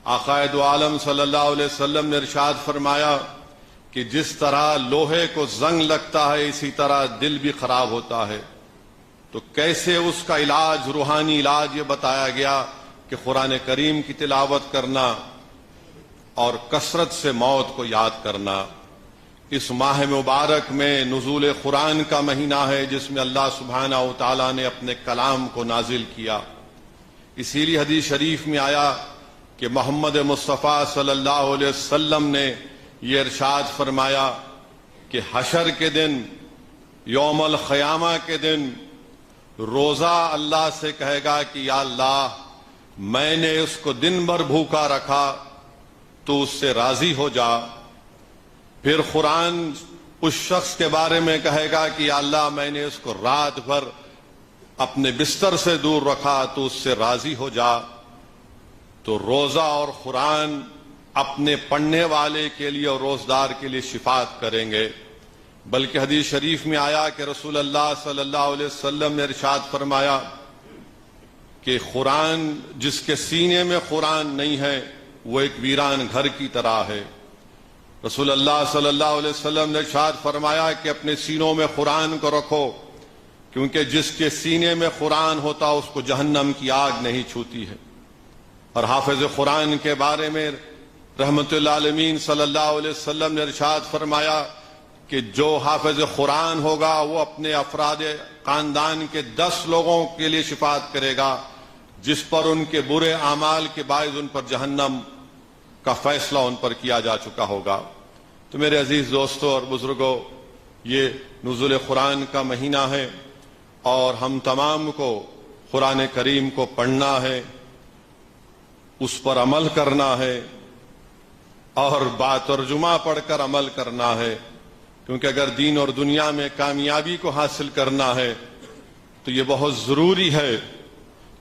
آقا دو عالم صلی اللہ علیہ وسلم نے ارشاد فرمایا کہ جس طرح لوہے کو زنگ لگتا ہے اسی طرح دل بھی خراب ہوتا ہے، تو کیسے اس کا علاج، روحانی علاج یہ بتایا گیا کہ قرآن کریم کی تلاوت کرنا اور کثرت سے موت کو یاد کرنا۔ اس ماہ مبارک میں نزول قرآن کا مہینہ ہے، جس میں اللہ سبحانہ و تعالیٰ نے اپنے کلام کو نازل کیا۔ اسی لیے حدیث شریف میں آیا کہ محمد مصطفیٰ صلی اللہ علیہ وسلم نے یہ ارشاد فرمایا کہ حشر کے دن، یوم القیامہ کے دن، روزہ اللہ سے کہے گا کہ یا اللہ، میں نے اس کو دن بھر بھوکا رکھا، تو اس سے راضی ہو جا۔ پھر قرآن اس شخص کے بارے میں کہے گا کہ یا اللہ، میں نے اس کو رات بھر اپنے بستر سے دور رکھا، تو اس سے راضی ہو جا۔ تو روزہ اور قرآن اپنے پڑھنے والے کے لیے اور روزدار کے لیے شفاعت کریں گے۔ بلکہ حدیث شریف میں آیا کہ رسول اللہ صلی اللہ علیہ وسلم نے ارشاد فرمایا کہ قرآن، جس کے سینے میں قرآن نہیں ہے وہ ایک ویران گھر کی طرح ہے۔ رسول اللہ صلی اللہ علیہ وسلم نے ارشاد فرمایا کہ اپنے سینوں میں قرآن کو رکھو، کیونکہ جس کے سینے میں قرآن ہوتا اس کو جہنم کی آگ نہیں چھوتی ہے۔ اور حافظ قرآن کے بارے میں رحمت للعالمین صلی اللہ علیہ وسلم نے ارشاد فرمایا کہ جو حافظ قرآن ہوگا وہ اپنے افراد خاندان کے 10 لوگوں کے لیے شفاعت کرے گا جس پر ان کے برے اعمال کے باعث ان پر جہنم کا فیصلہ ان پر کیا جا چکا ہوگا۔ تو میرے عزیز دوستوں اور بزرگوں، یہ نزول قرآن کا مہینہ ہے اور ہم تمام کو قرآن کریم کو پڑھنا ہے، اس پر عمل کرنا ہے اور باترجمہ پڑھ کر عمل کرنا ہے، کیونکہ اگر دین اور دنیا میں کامیابی کو حاصل کرنا ہے تو یہ بہت ضروری ہے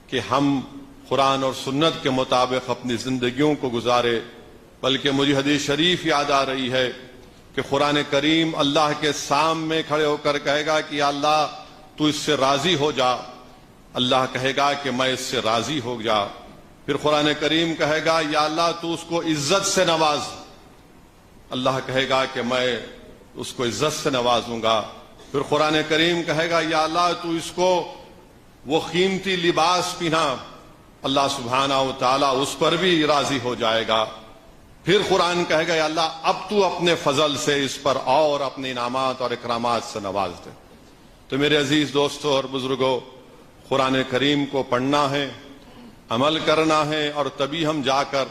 کہ ہم قرآن اور سنت کے مطابق اپنی زندگیوں کو گزارے۔ بلکہ مجھے حدیث شریف یاد آ رہی ہے کہ قرآن کریم اللہ کے سامنے کھڑے ہو کر کہے گا کہ یا اللہ، تو اس سے راضی ہو جا۔ اللہ کہے گا کہ میں اس سے راضی ہو جا۔ پھر قرآن کریم کہے گا یا اللہ، تو اس کو عزت سے نواز۔ اللہ کہے گا کہ میں اس کو عزت سے نوازوں گا۔ پھر قرآن کریم کہے گا یا اللہ، تو اس کو وہ قیمتی لباس پہنا۔ اللہ سبحانہ و تعالیٰ اس پر بھی راضی ہو جائے گا۔ پھر قرآن کہے گا یا اللہ، اب تو اپنے فضل سے اس پر اور اپنے انعامات اور اکرامات سے نواز دے۔ تو میرے عزیز دوستوں اور بزرگوں، قرآن کریم کو پڑھنا ہے، عمل کرنا ہے، اور تبھی ہم جا کر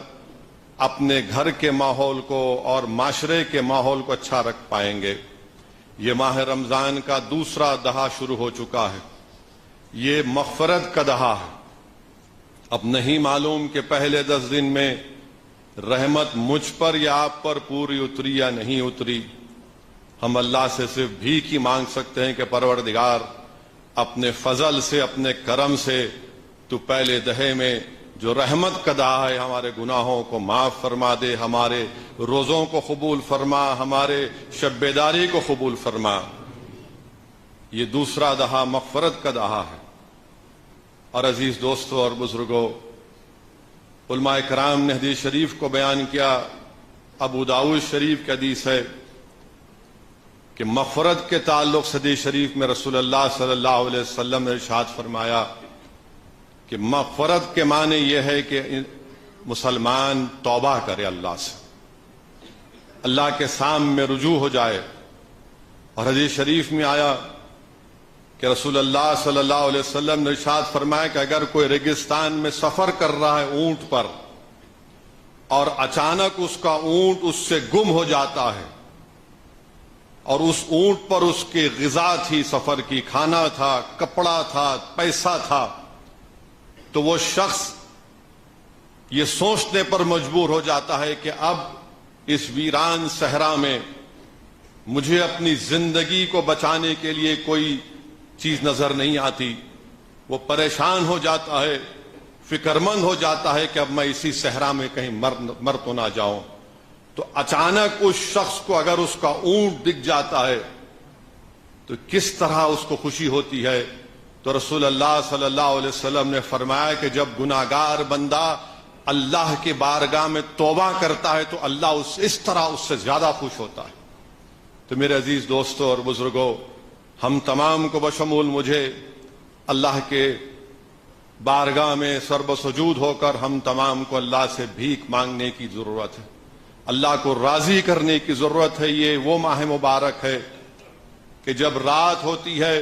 اپنے گھر کے ماحول کو اور معاشرے کے ماحول کو اچھا رکھ پائیں گے۔ یہ ماہ رمضان کا دوسرا دہا شروع ہو چکا ہے، یہ مغفرت کا دہا ہے۔ اب نہیں معلوم کہ پہلے 10 دن میں رحمت مجھ پر یا آپ پر پوری اتری یا نہیں اتری۔ ہم اللہ سے صرف بھیک ہی مانگ سکتے ہیں کہ پروردگار، اپنے فضل سے، اپنے کرم سے تو پہلے دہے میں جو رحمت کا دہا ہے ہمارے گناہوں کو معاف فرما دے، ہمارے روزوں کو قبول فرما، ہمارے شب بیداری کو قبول فرما۔ یہ دوسرا دہا مغفرت کا دہا ہے۔ اور عزیز دوستوں اور بزرگوں، علماء کرام نے حدیث شریف کو بیان کیا۔ ابو داؤد شریف کی حدیث ہے کہ مغفرت کے تعلق سے حدیث شریف میں رسول اللہ صلی اللہ علیہ وسلم نے ارشاد فرمایا کہ مغفرت کے معنی یہ ہے کہ مسلمان توبہ کرے، اللہ سے، اللہ کے سامنے رجوع ہو جائے۔ اور حدیث شریف میں آیا کہ رسول اللہ صلی اللہ علیہ وسلم نے ارشاد فرمایا کہ اگر کوئی ریگستان میں سفر کر رہا ہے اونٹ پر، اور اچانک اس کا اونٹ اس سے گم ہو جاتا ہے، اور اس اونٹ پر اس کی غذا تھی، سفر کی، کھانا تھا، کپڑا تھا، پیسہ تھا، تو وہ شخص یہ سوچنے پر مجبور ہو جاتا ہے کہ اب اس ویران صحرا میں مجھے اپنی زندگی کو بچانے کے لیے کوئی چیز نظر نہیں آتی۔ وہ پریشان ہو جاتا ہے، فکر مند ہو جاتا ہے کہ اب میں اسی صحرا میں کہیں مر تو نہ جاؤں۔ تو اچانک اس شخص کو اگر اس کا اونٹ دکھ جاتا ہے تو کس طرح اس کو خوشی ہوتی ہے۔ تو رسول اللہ صلی اللہ علیہ وسلم نے فرمایا کہ جب گناہگار بندہ اللہ کی بارگاہ میں توبہ کرتا ہے تو اللہ اس طرح اس سے زیادہ خوش ہوتا ہے۔ تو میرے عزیز دوستوں اور بزرگوں، ہم تمام کو بشمول مجھے اللہ کے بارگاہ میں سر بسجود ہو کر ہم تمام کو اللہ سے بھیک مانگنے کی ضرورت ہے، اللہ کو راضی کرنے کی ضرورت ہے۔ یہ وہ ماہ مبارک ہے کہ جب رات ہوتی ہے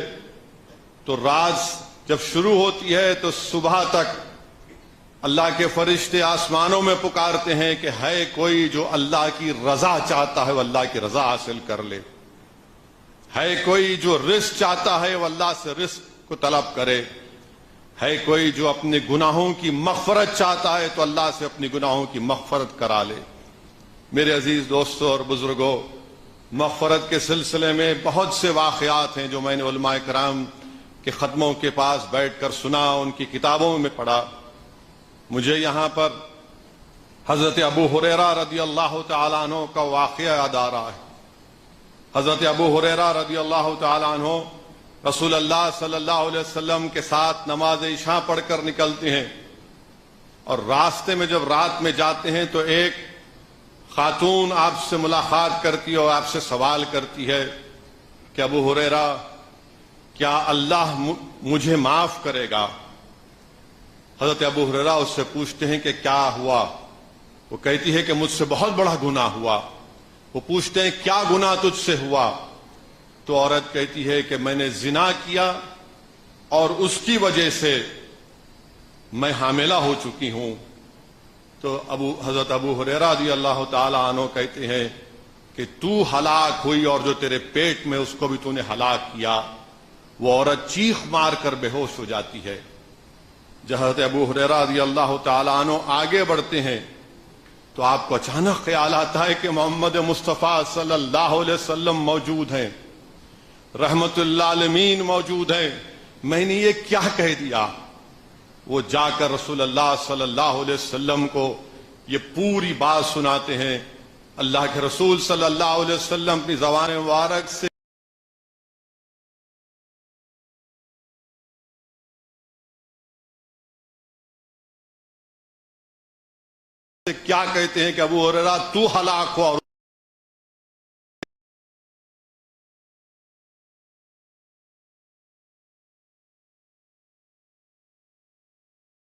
تو رات جب شروع ہوتی ہے تو صبح تک اللہ کے فرشتے آسمانوں میں پکارتے ہیں کہ ہے کوئی جو اللہ کی رضا چاہتا ہے وہ اللہ کی رضا حاصل کر لے، ہے کوئی جو رزق چاہتا ہے وہ اللہ سے رزق کو طلب کرے، ہے کوئی جو اپنے گناہوں کی مغفرت چاہتا ہے تو اللہ سے اپنی گناہوں کی مغفرت کرا لے۔ میرے عزیز دوستوں اور بزرگوں، مغفرت کے سلسلے میں بہت سے واقعات ہیں جو میں نے علماء کرام کے ختموں کے پاس بیٹھ کر سنا، ان کی کتابوں میں پڑھا۔ مجھے یہاں پر حضرت ابو ہریرہ رضی اللہ تعالیٰ عنہ کا واقعہ یاد آ رہا ہے۔ حضرت ابو ہریرہ رضی اللہ تعالیٰ عنہ رسول اللہ صلی اللہ علیہ وسلم کے ساتھ نماز عشاء پڑھ کر نکلتے ہیں، اور راستے میں جب رات میں جاتے ہیں تو ایک خاتون آپ سے ملاقات کرتی ہے اور آپ سے سوال کرتی ہے کہ ابو ہریرہ، کیا اللہ مجھے معاف کرے گا؟ حضرت ابو ہریرہ اس سے پوچھتے ہیں کہ کیا ہوا؟ وہ کہتی ہے کہ مجھ سے بہت بڑا گناہ ہوا۔ وہ پوچھتے ہیں کیا گناہ تجھ سے ہوا؟ تو عورت کہتی ہے کہ میں نے زنا کیا اور اس کی وجہ سے میں حاملہ ہو چکی ہوں۔ تو حضرت ابو ہریرہ رضی اللہ تعالی عنہ کہتے ہیں کہ تو ہلاک ہوئی اور جو تیرے پیٹ میں اس کو بھی تو نے ہلاک کیا۔ وہ عورت چیخ مار کر بے ہوش ہو جاتی ہے۔ جب حضرت ابو ہریرہ رضی اللہ تعالی عنہ آگے بڑھتے ہیں تو آپ کو اچانک خیال آتا ہے کہ محمد مصطفیٰ صلی اللہ علیہ وسلم موجود ہیں، رحمت اللہ عالمین موجود ہیں، میں نے یہ کیا کہہ دیا؟ وہ جا کر رسول اللہ صلی اللہ علیہ وسلم کو یہ پوری بات سناتے ہیں۔ اللہ کے رسول صلی اللہ علیہ وسلم اپنی زبان مبارک سے کیا کہتے ہیں کہ ابو ہریرہ تو ہلاک ہوا اور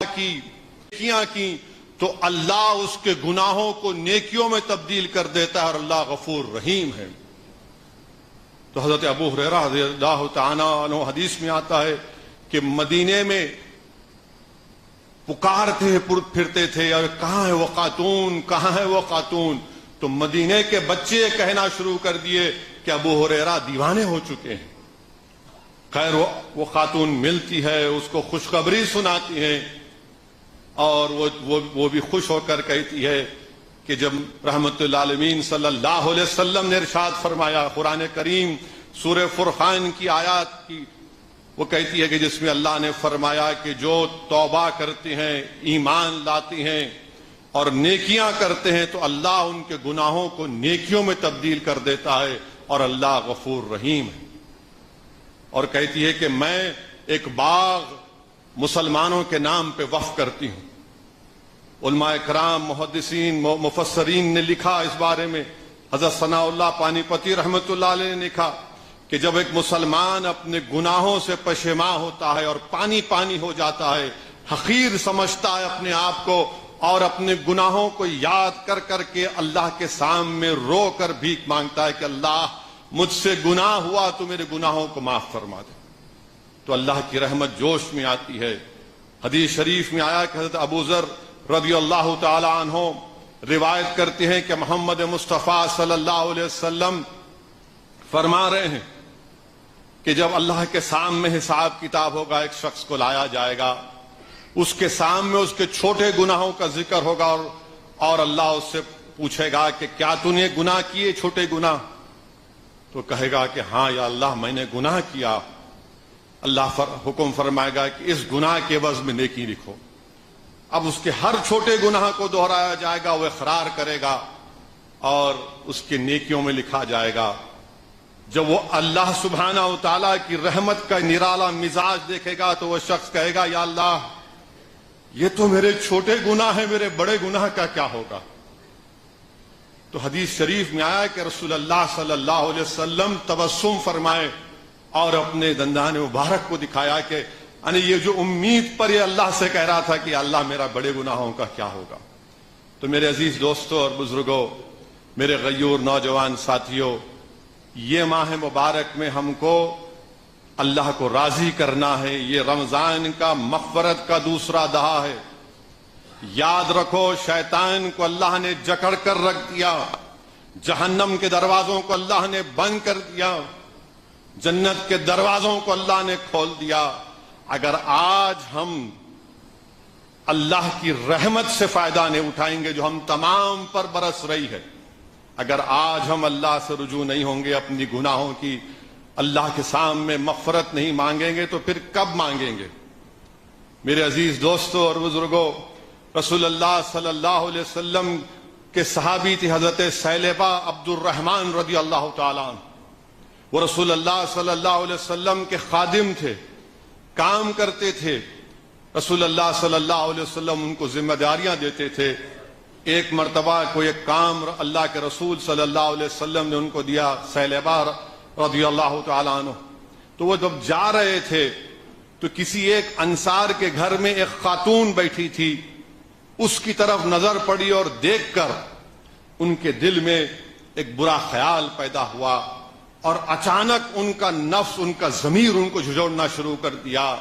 نیکیاں کی تو اللہ اس کے گناہوں کو نیکیوں میں تبدیل کر دیتا ہے، اور اللہ غفور رحیم ہے۔ تو حضرت ابو ہریرہ رضی اللہ تعالی عنہ حدیث میں آتا ہے کہ مدینے میں پکارتے پھرتے تھے اور کہاں ہے وہ خاتون، کہاں ہے وہ خاتون؟ تو مدینے کے بچے کہنا شروع کر دیے کہ ابو ہریرہ دیوانے ہو چکے ہیں۔ خیر وہ خاتون ملتی ہے، اس کو خوشخبری سناتی ہے، اور وہ بھی خوش ہو کر کہتی ہے کہ جب رحمت اللہ عالمین صلی اللہ علیہ وسلم نے ارشاد فرمایا، قرآن کریم سورہ فرقان کی آیات کی وہ کہتی ہے کہ جس میں اللہ نے فرمایا کہ جو توبہ کرتے ہیں، ایمان لاتے ہیں اور نیکیاں کرتے ہیں تو اللہ ان کے گناہوں کو نیکیوں میں تبدیل کر دیتا ہے، اور اللہ غفور رحیم ہے۔ اور کہتی ہے کہ میں ایک باغ مسلمانوں کے نام پہ وقف کرتی ہوں۔ علماء کرام، محدثین، مفسرین نے لکھا اس بارے میں، حضرت ثناء اللہ پانی پتی رحمت اللہ علیہ نے لکھا کہ جب ایک مسلمان اپنے گناہوں سے پشیماں ہوتا ہے اور پانی پانی ہو جاتا ہے، حقیر سمجھتا ہے اپنے آپ کو، اور اپنے گناہوں کو یاد کر کر کے اللہ کے سامنے رو کر بھیک مانگتا ہے کہ اللہ مجھ سے گناہ ہوا تو میرے گناہوں کو معاف فرما دے، تو اللہ کی رحمت جوش میں آتی ہے۔ حدیث شریف میں آیا کہ حضرت ابو ذر رضی اللہ تعالی عنہ روایت کرتے ہیں کہ محمد مصطفیٰ صلی اللہ علیہ وسلم فرما رہے ہیں کہ جب اللہ کے سامنے حساب کتاب ہوگا، ایک شخص کو لایا جائے گا، اس کے سامنے اس کے چھوٹے گناہوں کا ذکر ہوگا، اور اللہ اس سے پوچھے گا کہ کیا تو نے گناہ کیے، چھوٹے گناہ؟ تو کہے گا کہ ہاں یا اللہ میں نے گناہ کیا۔ اللہ حکم فرمائے گا کہ اس گناہ کے عوض میں نیکی لکھو۔ اب اس کے ہر چھوٹے گناہ کو دہرایا جائے گا، وہ اقرار کرے گا اور اس کے نیکیوں میں لکھا جائے گا۔ جب وہ اللہ سبحانہ و تعالیٰ کی رحمت کا نرالا مزاج دیکھے گا تو وہ شخص کہے گا یا اللہ یہ تو میرے چھوٹے گناہ ہیں، میرے بڑے گناہ کا کیا ہوگا؟ تو حدیث شریف میں آیا کہ رسول اللہ صلی اللہ علیہ وسلم تبسم فرمائے اور اپنے دندان مبارک کو دکھایا کہ یہ جو امید پر یہ اللہ سے کہہ رہا تھا کہ اللہ میرا بڑے گناہوں کا کیا ہوگا۔ تو میرے عزیز دوستوں اور بزرگوں، میرے غیور نوجوان ساتھیوں، یہ ماہ مبارک میں ہم کو اللہ کو راضی کرنا ہے۔ یہ رمضان کا مغفرت کا دوسرا دہا ہے۔ یاد رکھو، شیطان کو اللہ نے جکڑ کر رکھ دیا، جہنم کے دروازوں کو اللہ نے بند کر دیا، جنت کے دروازوں کو اللہ نے کھول دیا۔ اگر آج ہم اللہ کی رحمت سے فائدہ نہیں اٹھائیں گے جو ہم تمام پر برس رہی ہے، اگر آج ہم اللہ سے رجوع نہیں ہوں گے، اپنی گناہوں کی اللہ کے سامنے مغفرت نہیں مانگیں گے، تو پھر کب مانگیں گے؟ میرے عزیز دوستوں اور بزرگوں، رسول اللہ صلی اللہ علیہ وسلم کے صحابی تھے حضرت ثعلبہ عبد الرحمن رضی اللہ تعالیٰ عنہ۔ وہ رسول اللہ صلی اللہ علیہ وسلم کے خادم تھے، کام کرتے تھے۔ رسول اللہ صلی اللہ علیہ وسلم ان کو ذمہ داریاں دیتے تھے۔ ایک مرتبہ کوئی ایک کام اللہ کے رسول صلی اللہ علیہ وسلم نے ان کو دیا، ثعلبہ رضی اللہ تعالیٰ عنہ۔ تو وہ جب جا رہے تھے تو کسی ایک انصار کے گھر میں ایک خاتون بیٹھی تھی، اس کی طرف نظر پڑی اور دیکھ کر ان کے دل میں ایک برا خیال پیدا ہوا، اور اچانک ان کا نفس، ان کا ضمیر ان کو جھنجھوڑنا شروع کر دیا۔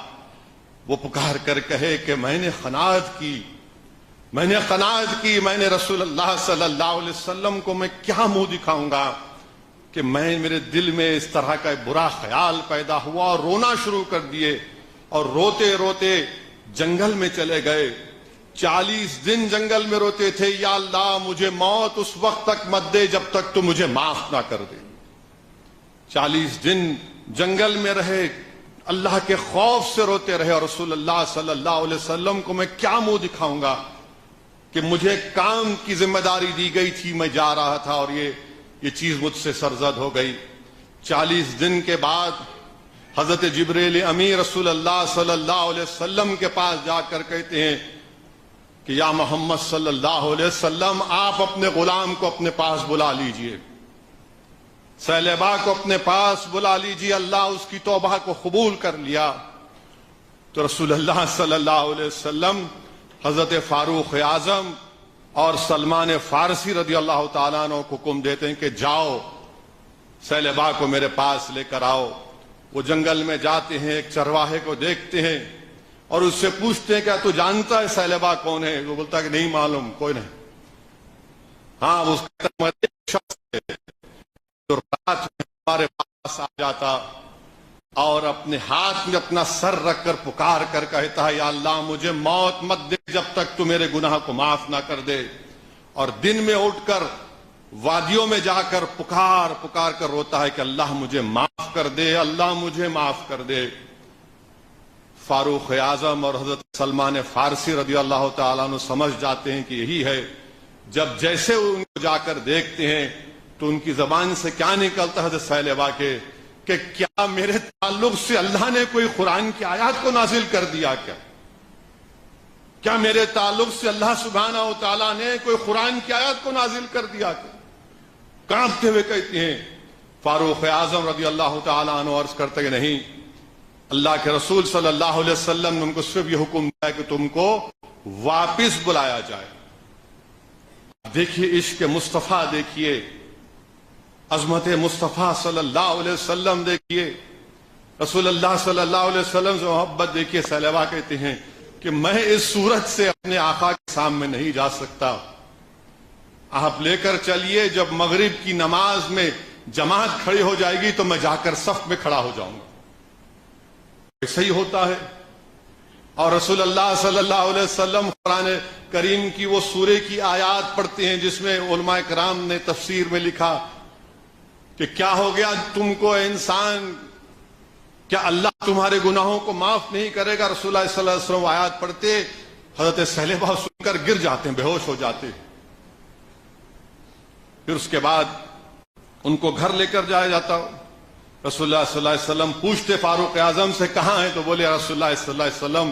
وہ پکار کر کہے کہ میں نے قناعت کی، میں نے رسول اللہ صلی اللہ علیہ وسلم کو میں کیا منہ دکھاؤں گا کہ میرے دل میں اس طرح کا برا خیال پیدا ہوا، اور رونا شروع کر دیے، اور روتے روتے جنگل میں چلے گئے۔ 40 دن جنگل میں روتے تھے، یا اللہ مجھے موت اس وقت تک مت دے جب تک تو مجھے معاف نہ کر دے۔ 40 دن جنگل میں رہے، اللہ کے خوف سے روتے رہے، اور رسول اللہ صلی اللہ علیہ وسلم کو میں کیا منہ دکھاؤں گا کہ مجھے کام کی ذمہ داری دی گئی تھی، میں جا رہا تھا اور یہ چیز مجھ سے سرزد ہو گئی۔ 40 دن کے بعد حضرت جبریل امی رسول اللہ صلی اللہ علیہ وسلم کے پاس جا کر کہتے ہیں کہ یا محمد صلی اللہ علیہ وسلم، آپ اپنے غلام کو اپنے پاس بلا لیجئے، ثعلبہ کو اپنے پاس بلا لیجئے، اللہ اس کی توبہ کو قبول کر لیا۔ تو رسول اللہ صلی اللہ علیہ وسلم حضرت فاروق اعظم اور سلمان فارسی رضی اللہ تعالیٰ عنہ کو حکم دیتے ہیں کہ جاؤ ثعلبہ کو میرے پاس لے کر آؤ۔ وہ جنگل میں جاتے ہیں، ایک چرواہے کو دیکھتے ہیں اور اس سے پوچھتے ہیں کیا تو جانتا ہے ثعلبہ کون ہے؟ وہ بولتا ہے کہ نہیں معلوم، کوئی نہیں۔ ہاں، اس کا شخص ہے جو رات میں ہمارے پاس آ جاتا اور اپنے ہاتھ میں اپنا سر رکھ کر پکار کر کہتا ہے یا اللہ مجھے موت مت دے جب تک تو میرے گناہ کو معاف نہ کر دے، اور دن میں اٹھ کر وادیوں میں جا کر پکار پکار کر روتا ہے کہ اللہ مجھے معاف کر دے، اللہ مجھے معاف کر دے۔ فاروق اعظم اور حضرت سلمان فارسی رضی اللہ تعالیٰ عنہ سمجھ جاتے ہیں کہ یہی ہے۔ جب جیسے ان کو جا کر دیکھتے ہیں تو ان کی زبان سے کیا نکلتا ہے حضرت ثعلبہ کے کہ کیا میرے تعلق سے اللہ نے کوئی قرآن کی آیات کو نازل کر دیا؟ کیا میرے تعلق سے اللہ سبحانہ و تعالیٰ نے کوئی قرآن کی آیات کو نازل کر دیا؟ کانپتے ہوئے کہتے ہیں فاروق اعظم رضی اللہ تعالیٰ عنہ عرض کرتے کہ نہیں، اللہ کے رسول صلی اللہ علیہ وسلم نے ان کو صرف یہ حکم دیا کہ تم کو واپس بلایا جائے۔ دیکھیے عشق مصطفیٰ، دیکھیے عظمت مصطفیٰ صلی اللہ علیہ وسلم، دیکھیے رسول اللہ صلی اللہ علیہ وسلم سے محبت دیکھیے۔ ثعلبہ کہتے ہیں کہ میں اس صورت سے اپنے آقا کے سامنے نہیں جا سکتا، آپ لے کر چلیے، جب مغرب کی نماز میں جماعت کھڑی ہو جائے گی تو میں جا کر صف میں کھڑا ہو جاؤں گا۔ ایسا ہی ہوتا ہے۔ اور رسول اللہ صلی اللہ علیہ وسلم قرآن کریم کی وہ سورے کی آیات پڑھتے ہیں جس میں علماء کرام نے تفسیر میں لکھا کہ کیا ہو گیا تم کو انسان، کیا اللہ تمہارے گناہوں کو معاف نہیں کرے گا؟ رسول اللہ صلی اللہ علیہ وسلم آیات پڑھتے حضرت ثعلبہ سن کر گر جاتے ہیں، بے ہوش ہو جاتے ہیں۔ پھر اس کے بعد ان کو گھر لے کر جایا جاتا۔ رسول اللہ صلی اللہ علیہ وسلم پوچھتے فاروق اعظم سے کہاں ہیں؟ تو بولے رسول اللہ صلی اللہ علیہ وسلم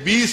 20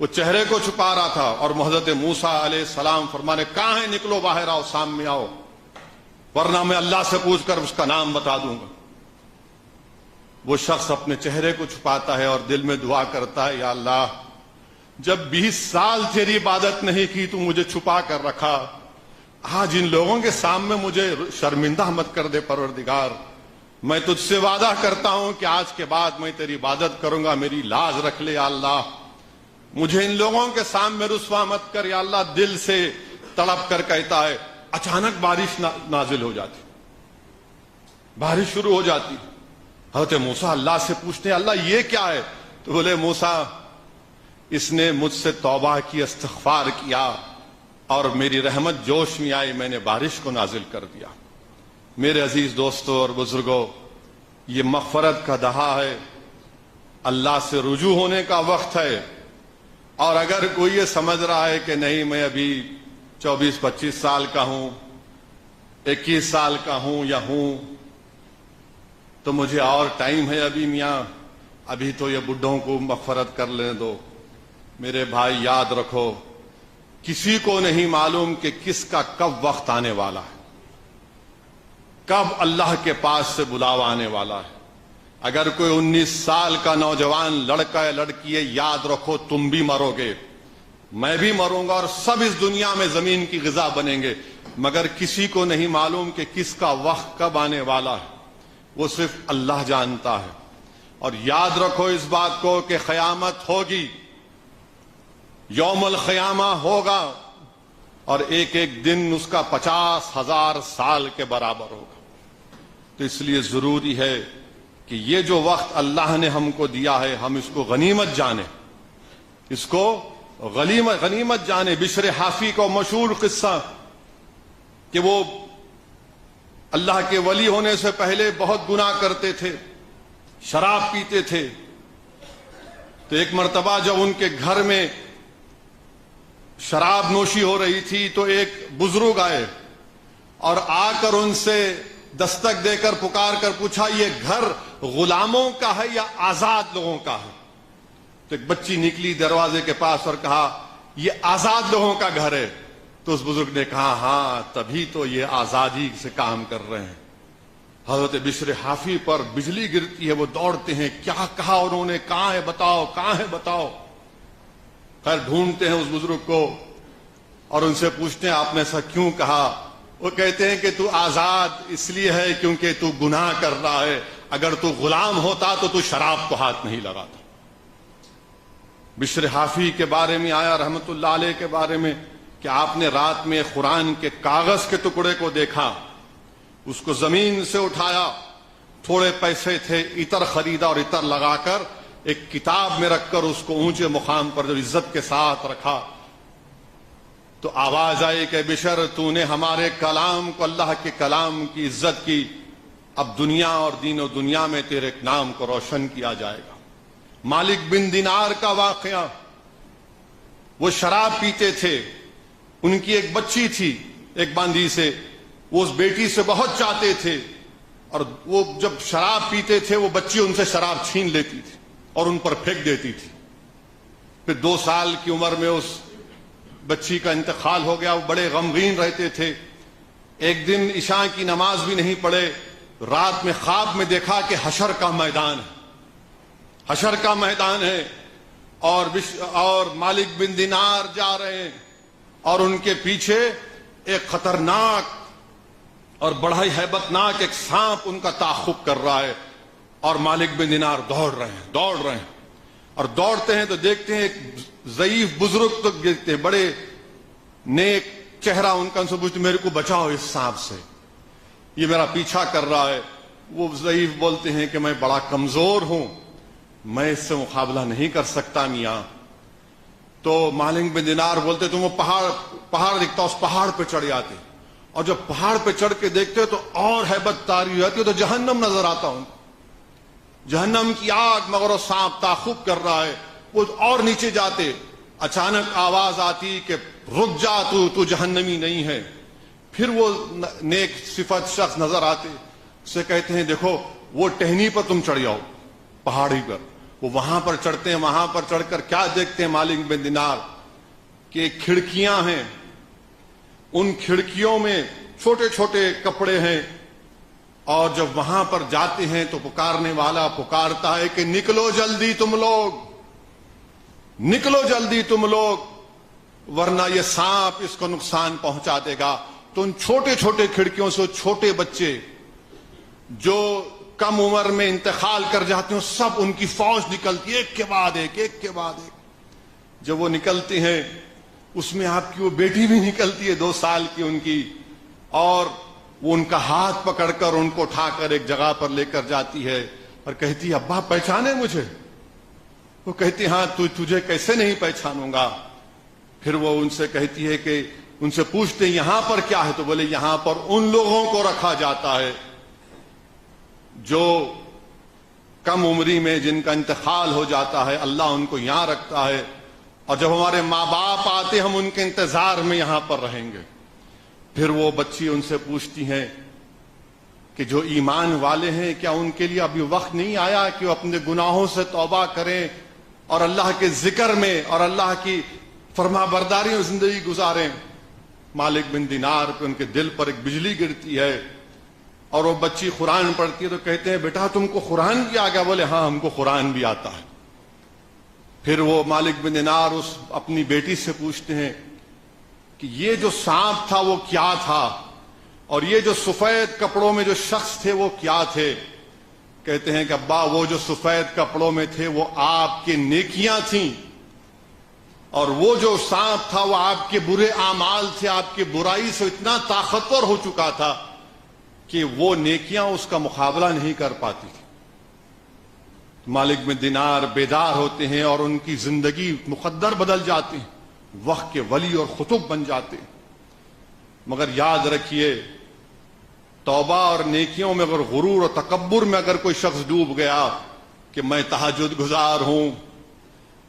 وہ چہرے کو چھپا رہا تھا اور حضرت موسیٰ علیہ السلام فرمانے کہاں ہے، نکلو باہر آؤ، سامنے آؤ، ورنہ میں اللہ سے پوچھ کر اس کا نام بتا دوں گا۔ وہ شخص اپنے چہرے کو چھپاتا ہے اور دل میں دعا کرتا ہے، یا اللہ جب 20 سال تیری عبادت نہیں کی تو مجھے چھپا کر رکھا، آج ان لوگوں کے سامنے مجھے شرمندہ مت کر دے پروردگار، میں تجھ سے وعدہ کرتا ہوں کہ آج کے بعد میں تیری عبادت کروں گا، میری لاج رکھ لے یا اللہ، مجھے ان لوگوں کے سامنے رسوا مت کر یا اللہ۔ دل سے تڑپ کر کہتا ہے، اچانک بارش نازل ہو جاتی، بارش شروع ہو جاتی۔ حضرت موسیٰ اللہ سے پوچھتے ہیں، اللہ یہ کیا ہے؟ تو بولے موسیٰ اس نے مجھ سے توبہ کی، استغفار کیا اور میری رحمت جوش میں آئی، میں نے بارش کو نازل کر دیا۔ میرے عزیز دوستوں اور بزرگوں، یہ مغفرت کا دہا ہے، اللہ سے رجوع ہونے کا وقت ہے۔ اور اگر کوئی یہ سمجھ رہا ہے کہ نہیں میں ابھی 24-25 سال کا ہوں، 21 سال کا ہوں یا ہوں، تو مجھے اور ٹائم ہے ابھی، میاں ابھی تو یہ بڈھوں کو مغفرت کر لینے دو۔ میرے بھائی یاد رکھو، کسی کو نہیں معلوم کہ کس کا کب وقت آنے والا ہے، کب اللہ کے پاس سے بلاوا آنے والا ہے۔ اگر کوئی 19 سال کا نوجوان لڑکا ہے لڑکی ہے، یاد رکھو تم بھی مرو گے، میں بھی مروں گا، اور سب اس دنیا میں زمین کی غذا بنیں گے، مگر کسی کو نہیں معلوم کہ کس کا وقت کب آنے والا ہے، وہ صرف اللہ جانتا ہے۔ اور یاد رکھو اس بات کو کہ قیامت ہوگی، یوم القیامہ ہوگا، اور ایک ایک دن اس کا 50,000 سال کے برابر ہوگا۔ تو اس لیے ضروری ہے کہ یہ جو وقت اللہ نے ہم کو دیا ہے، ہم اس کو غنیمت جانیں، اس کو غنیمت جانیں۔ بشر حافی کو مشہور قصہ کہ وہ اللہ کے ولی ہونے سے پہلے بہت گناہ کرتے تھے، شراب پیتے تھے۔ تو ایک مرتبہ جب ان کے گھر میں شراب نوشی ہو رہی تھی تو ایک بزرگ آئے اور آ کر ان سے دستک دے کر پکار کر پوچھا، یہ گھر غلاموں کا ہے یا آزاد لوگوں کا ہے؟ تو ایک بچی نکلی دروازے کے پاس اور کہا، یہ آزاد لوگوں کا گھر ہے۔ تو اس بزرگ نے کہا، ہاں تبھی تو یہ آزادی سے کام کر رہے ہیں۔ حضرت بشر حافی پر بجلی گرتی ہے، وہ دوڑتے ہیں، کیا کہا انہوں نے؟ کہاں ہے بتاؤ، کہاں ہے بتاؤ۔ خیر ڈھونڈتے ہیں اس بزرگ کو اور ان سے پوچھتے ہیں، آپ نے ایسا کیوں کہا؟ وہ کہتے ہیں کہ تو آزاد اس لیے ہے کیونکہ تو گناہ کر رہا ہے، اگر تو غلام ہوتا تو تو شراب کو ہاتھ نہیں لگاتا۔ بشر حافی کے بارے میں آیا رحمت اللہ علیہ کے بارے میں کہ آپ نے رات میں قرآن کے کاغذ کے ٹکڑے کو دیکھا، اس کو زمین سے اٹھایا، تھوڑے پیسے تھے، عطر خریدا اور عطر لگا کر ایک کتاب میں رکھ کر اس کو اونچے مقام پر جب عزت کے ساتھ رکھا تو آواز آئی کہ بشر تو نے ہمارے کلام کو، اللہ کے کلام کی عزت کی، اب دنیا اور دین و دنیا میں تیرے نام کو روشن کیا جائے گا۔ مالک بن دینار کا واقعہ، وہ شراب پیتے تھے، ان کی ایک بچی تھی ایک باندی سے، وہ اس بیٹی سے بہت چاہتے تھے، اور وہ جب شراب پیتے تھے وہ بچی ان سے شراب چھین لیتی تھی اور ان پر پھینک دیتی تھی۔ پھر 2 سال کی عمر میں اس بچی کا انتقال ہو گیا، وہ بڑے غمگین رہتے تھے۔ ایک دن عشاء کی نماز بھی نہیں پڑھے، رات میں خواب میں دیکھا کہ حشر کا میدان ہے، حشر کا میدان ہے، اور مالک بن دینار جا رہے ہیں اور ان کے پیچھے ایک خطرناک اور بڑا ہی ہیبت ناک ایک سانپ ان کا تعاقب کر رہا ہے، اور مالک بن دینار دوڑ رہے ہیں اور دوڑتے ہیں تو دیکھتے ہیں ایک ضعیف بزرگ تو دیکھتے ہیں، بڑے نیک چہرہ ان کا، ان سے پوچھتے میرے کو بچاؤ اس سانپ سے، یہ میرا پیچھا کر رہا ہے۔ وہ ضعیف بولتے ہیں کہ میں بڑا کمزور ہوں، میں اس سے مقابلہ نہیں کر سکتا میاں۔ تو مالک بن دینار بولتے تم وہ پہاڑ دکھتا، اس پہاڑ پہ چڑھ جاتے، اور جب پہاڑ پہ چڑھ کے دیکھتے تو اور ہیبت طاری ہو جاتی ہے، تو جہنم نظر آتا ہوں، جہنم کی آگ، مگر وہ سانپ تعاقب کر رہا ہے۔ وہ اور نیچے جاتے، اچانک آواز آتی کہ رک جا، تو جہنمی نہیں ہے۔ پھر وہ نیک صفت شخص نظر آتے، اسے کہتے ہیں دیکھو وہ ٹہنی پر تم چڑھ جاؤ، پہاڑی پر، وہ وہاں پر چڑھتے ہیں. وہاں پر چڑھ کر کیا دیکھتے ہیں مالک بن دینار کہ کھڑکیاں ہیں, ان کھڑکیوں میں چھوٹے چھوٹے کپڑے ہیں, اور جب وہاں پر جاتے ہیں تو پکارنے والا پکارتا ہے کہ نکلو جلدی تم لوگ, نکلو جلدی تم لوگ, ورنہ یہ سانپ اس کو نقصان پہنچا دے گا. تو ان چھوٹے چھوٹے کھڑکیوں سے چھوٹے بچے جو کم عمر میں انتقال کر جاتے ہیں, سب ان کی فوج نکلتی ہے ایک کے بعد ایک, ایک کے بعد ایک. جب وہ نکلتے ہیں اس میں آپ کی وہ بیٹی بھی نکلتی ہے 2 سال کی ان کی, اور وہ ان کا ہاتھ پکڑ کر ان کو اٹھا کر ایک جگہ پر لے کر جاتی ہے اور کہتی ہے ابا پہچانے مجھے؟ وہ کہتی ہاں تجھے کیسے نہیں پہچانوں گا. پھر وہ ان سے کہتی ہے کہ ان سے پوچھتے ہیں یہاں پر کیا ہے؟ تو بولے یہاں پر ان لوگوں کو رکھا جاتا ہے جو کم عمری میں جن کا انتقال ہو جاتا ہے, اللہ ان کو یہاں رکھتا ہے, اور جب ہمارے ماں باپ آتے ہم ان کے انتظار میں یہاں پر رہیں گے. پھر وہ بچی ان سے پوچھتی ہیں کہ جو ایمان والے ہیں کیا ان کے لیے ابھی وقت نہیں آیا کہ وہ اپنے گناہوں سے توبہ کریں اور اللہ کے ذکر میں اور اللہ کی فرما برداری میں زندگی گزاریں؟ مالک بن دینار پہ ان کے دل پر ایک بجلی گرتی ہے اور وہ بچی قرآن پڑھتی ہے. تو کہتے ہیں بیٹا تم کو قرآن بھی آ گیا؟ بولے ہاں ہم کو قرآن بھی آتا ہے. پھر وہ مالک بن دینار اس اپنی بیٹی سے پوچھتے ہیں کہ یہ جو سانپ تھا وہ کیا تھا, اور یہ جو سفید کپڑوں میں جو شخص تھے وہ کیا تھے؟ کہتے ہیں کہ ابا وہ جو سفید کپڑوں میں تھے وہ آپ کی نیکیاں تھیں, اور وہ جو سانپ تھا وہ آپ کے برے اعمال تھے. آپ کی برائی سے اتنا طاقتور ہو چکا تھا کہ وہ نیکیاں اس کا مقابلہ نہیں کر پاتی تھی. مالک بن دینار بیدار ہوتے ہیں اور ان کی زندگی مقدر بدل جاتے ہیں, وقت کے ولی اور قطب بن جاتے ہیں. مگر یاد رکھیے توبہ اور نیکیوں میں اگر غرور اور تکبر میں اگر کوئی شخص ڈوب گیا کہ میں تہجد گزار ہوں,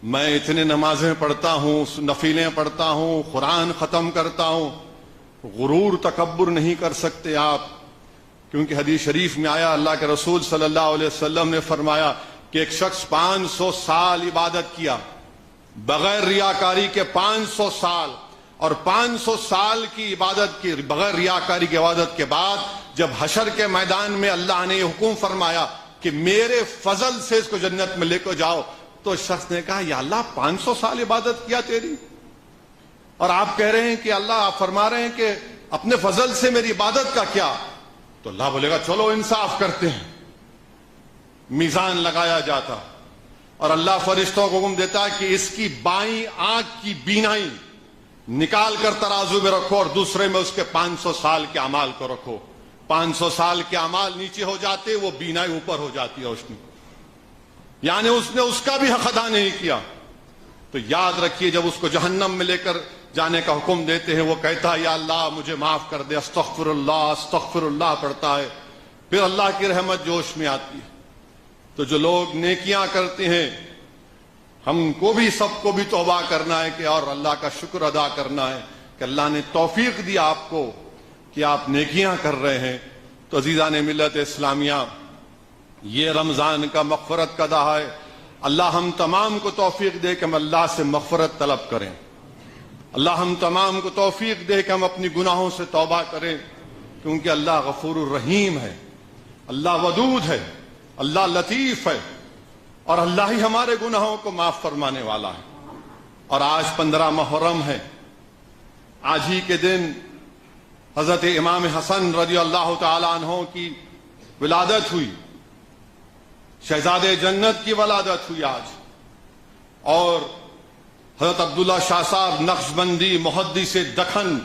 میں اتنے نمازیں پڑھتا ہوں, نفلیں پڑھتا ہوں, قرآن ختم کرتا ہوں, غرور تکبر نہیں کر سکتے آپ. کیونکہ حدیث شریف میں آیا اللہ کے رسول صلی اللہ علیہ وسلم نے فرمایا کہ ایک شخص 500 سال عبادت کیا بغیر ریاکاری کے, 500 سال, اور 500 سال کی عبادت کی بغیر ریاکاری کی عبادت کے بعد جب حشر کے میدان میں اللہ نے یہ حکم فرمایا کہ میرے فضل سے اس کو جنت میں لے کر جاؤ, تو شخص نے کہا یا اللہ 500 سال عبادت کیا تیری, اور آپ کہہ رہے ہیں کہ اللہ آپ فرما رہے ہیں کہ اپنے فضل سے میری عبادت کا کیا؟ تو اللہ بولے گا چلو انصاف کرتے ہیں. میزان لگایا جاتا اور اللہ فرشتوں کو حکم دیتا کہ اس کی بائیں آنکھ کی بینائی نکال کر ترازو میں رکھو اور دوسرے میں اس کے 500 سال کے اعمال کو رکھو. 500 سال کے اعمال نیچے ہو جاتے, وہ بینائی اوپر ہو جاتی ہے روشنی, یعنی اس نے اس کا بھی حق ادا نہیں کیا. تو یاد رکھیے جب اس کو جہنم میں لے کر جانے کا حکم دیتے ہیں وہ کہتا ہے یا اللہ مجھے معاف کر دے, استغفر اللہ پڑھتا ہے. پھر اللہ کی رحمت جوش میں آتی ہے. تو جو لوگ نیکیاں کرتے ہیں ہم کو بھی سب کو بھی توبہ کرنا ہے کہ اور اللہ کا شکر ادا کرنا ہے کہ اللہ نے توفیق دی آپ کو کہ آپ نیکیاں کر رہے ہیں. تو عزیزان ملت اسلامیہ یہ رمضان کا مغفرت کا دہا ہے. اللہ ہم تمام کو توفیق دے کہ ہم اللہ سے مغفرت طلب کریں. اللہ ہم تمام کو توفیق دے کہ ہم اپنی گناہوں سے توبہ کریں, کیونکہ اللہ غفور الرحیم ہے, اللہ ودود ہے, اللہ لطیف ہے, اور اللہ ہی ہمارے گناہوں کو معاف فرمانے والا ہے. اور آج 15 محرم ہے. آج ہی کے دن حضرت امام حسن رضی اللہ تعالی عنہ کی ولادت ہوئی, شہزادے جنت کی ولادت ہوئی آج. اور حضرت عبداللہ شاہ صاحب نقشبندی محدث دکن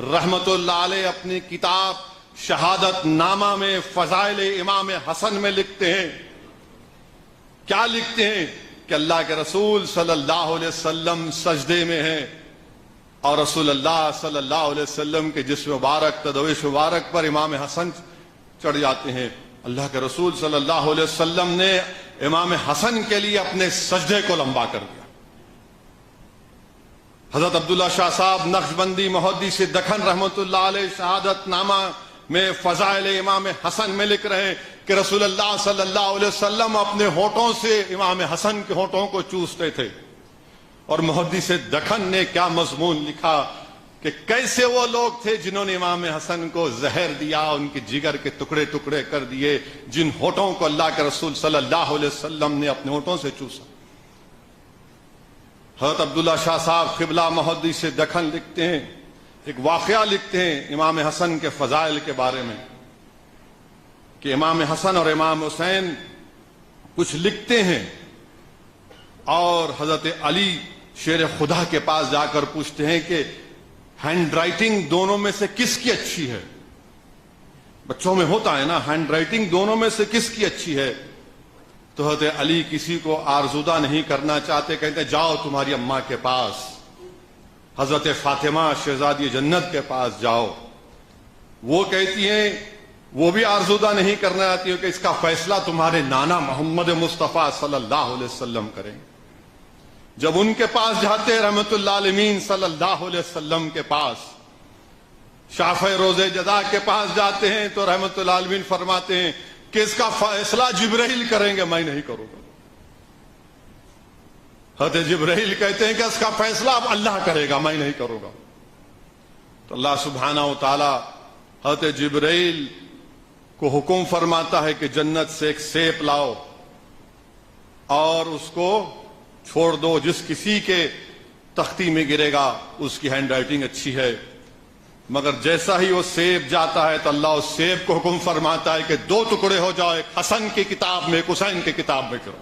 رحمت اللہ علیہ اپنی کتاب شہادت نامہ میں فضائل امام حسن میں لکھتے ہیں, کیا لکھتے ہیں کہ اللہ کے رسول صلی اللہ علیہ وسلم سجدے میں ہیں اور رسول اللہ صلی اللہ علیہ وسلم کے جسم مبارک تدویش مبارک پر امام حسن چڑھ جاتے ہیں. اللہ کے رسول صلی اللہ علیہ وسلم نے امام حسن کے لیے اپنے سجدے کو لمبا کر دیا. حضرت عبداللہ شاہ صاحب نقشبندی محدث دکن رحمت اللہ علیہ شہادت نامہ میں فضائل امام حسن میں لکھ رہے ہیں کہ رسول اللہ صلی اللہ علیہ وسلم اپنے ہونٹوں سے امام حسن کے ہونٹوں کو چوستے تھے. اور محدث دکن نے کیا مضمون لکھا کہ کیسے وہ لوگ تھے جنہوں نے امام حسن کو زہر دیا, ان کے جگر کے ٹکڑے ٹکڑے کر دیے, جن ہونٹوں کو اللہ کے رسول صلی اللہ علیہ وسلم نے اپنے ہونٹوں سے چوسا. حضرت عبداللہ شاہ صاحب قبلہ محدث دکن لکھتے ہیں, ایک واقعہ لکھتے ہیں امام حسن کے فضائل کے بارے میں, کہ امام حسن اور امام حسین کچھ لکھتے ہیں اور حضرت علی شیر خدا کے پاس جا کر پوچھتے ہیں کہ ہینڈ رائٹنگ دونوں میں سے کس کی اچھی ہے. بچوں میں ہوتا ہے نا, ہینڈ رائٹنگ دونوں میں سے کس کی اچھی ہے. تو حضرت علی کسی کو آرزودہ نہیں کرنا چاہتے, کہتے ہیں جاؤ تمہاری اماں کے پاس, حضرت فاطمہ شہزادی جنت کے پاس جاؤ. وہ کہتی ہیں, وہ بھی آرزودہ نہیں کرنا چاہتی ہے کہ اس کا فیصلہ تمہارے نانا محمد مصطفیٰ صلی اللہ علیہ وسلم کریں. جب ان کے پاس جاتے ہیں رحمت اللہ علیہ صلی اللہ علیہ وسلم کے پاس, شافع روز جزا کے پاس جاتے ہیں تو رحمت اللہ علیہ فرماتے ہیں کہ اس کا فیصلہ جبرائیل کریں گے, میں نہیں کروں گا. حضرت جبرائیل کہتے ہیں کہ اس کا فیصلہ اب اللہ کرے گا, میں نہیں کروں گا. تو اللہ سبحانہ و تعالی حضرت جبرائیل کو حکم فرماتا ہے کہ جنت سے ایک سیب لاؤ اور اس کو چھوڑ دو, جس کسی کے تختی میں گرے گا اس کی ہینڈ رائٹنگ اچھی ہے. مگر جیسا ہی وہ سیب جاتا ہے تو اللہ اس سیب کو حکم فرماتا ہے کہ دو ٹکڑے ہو جاؤ, ایک حسن کی کتاب میں, ایک حسین کی کتاب میں کرو.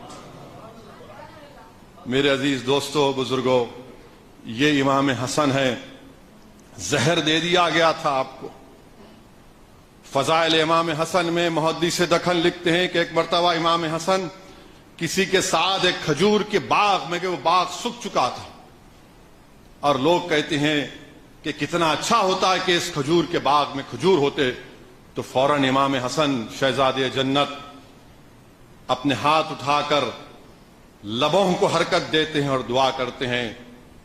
میرے عزیز دوستو بزرگوں, یہ امام حسن ہے, زہر دے دیا گیا تھا آپ کو. فضائل امام حسن میں محدث دکن لکھتے ہیں کہ ایک مرتبہ امام حسن کسی کے ساتھ ایک کھجور کے باغ میں, کہ وہ باغ سوکھ چکا تھا, اور لوگ کہتے ہیں کہ کتنا اچھا ہوتا ہے کہ اس کھجور کے باغ میں کھجور ہوتے. تو فوراً امام حسن شہزادے جنت اپنے ہاتھ اٹھا کر لبوں کو حرکت دیتے ہیں اور دعا کرتے ہیں.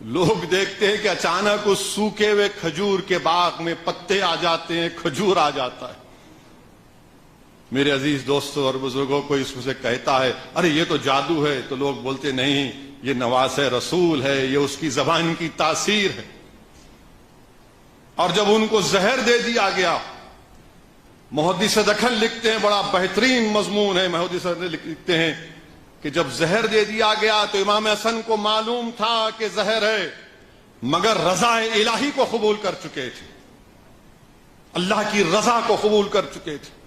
لوگ دیکھتے ہیں کہ اچانک اس سوکھے ہوئے کھجور کے باغ میں پتے آ جاتے ہیں, کھجور آ جاتا ہے. میرے عزیز دوستوں اور بزرگوں, کو اس میں سے کہتا ہے ارے یہ تو جادو ہے, تو لوگ بولتے نہیں, یہ نواس رسول ہے, یہ اس کی زبان کی تاثیر ہے. اور جب ان کو زہر دے دیا گیا, محدث دکن لکھتے ہیں, بڑا بہترین مضمون ہے, محدث لکھتے ہیں کہ جب زہر دے دیا گیا تو امام حسن کو معلوم تھا کہ زہر ہے, مگر رضا الہی کو قبول کر چکے تھے, اللہ کی رضا کو قبول کر چکے تھے.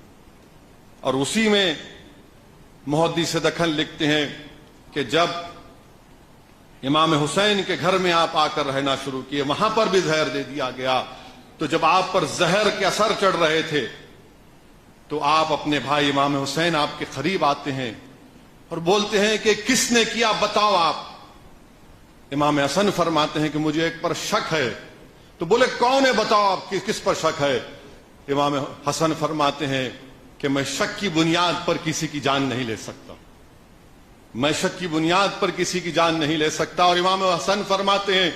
اور اسی میں محدث دکن لکھتے ہیں کہ جب امام حسین کے گھر میں آپ آ کر رہنا شروع کیے, وہاں پر بھی زہر دے دیا گیا. تو جب آپ پر زہر کے اثر چڑھ رہے تھے تو آپ اپنے بھائی امام حسین آپ کے قریب آتے ہیں اور بولتے ہیں کہ کس نے کیا, بتاؤ آپ. امام حسن فرماتے ہیں کہ مجھے ایک پر شک ہے. تو بولے کون ہے, بتاؤ آپ کس پر شک ہے. امام حسن فرماتے ہیں کہ میں شک کی بنیاد پر کسی کی جان نہیں لے سکتا, میں شک کی بنیاد پر کسی کی جان نہیں لے سکتا. اور امام حسن فرماتے ہیں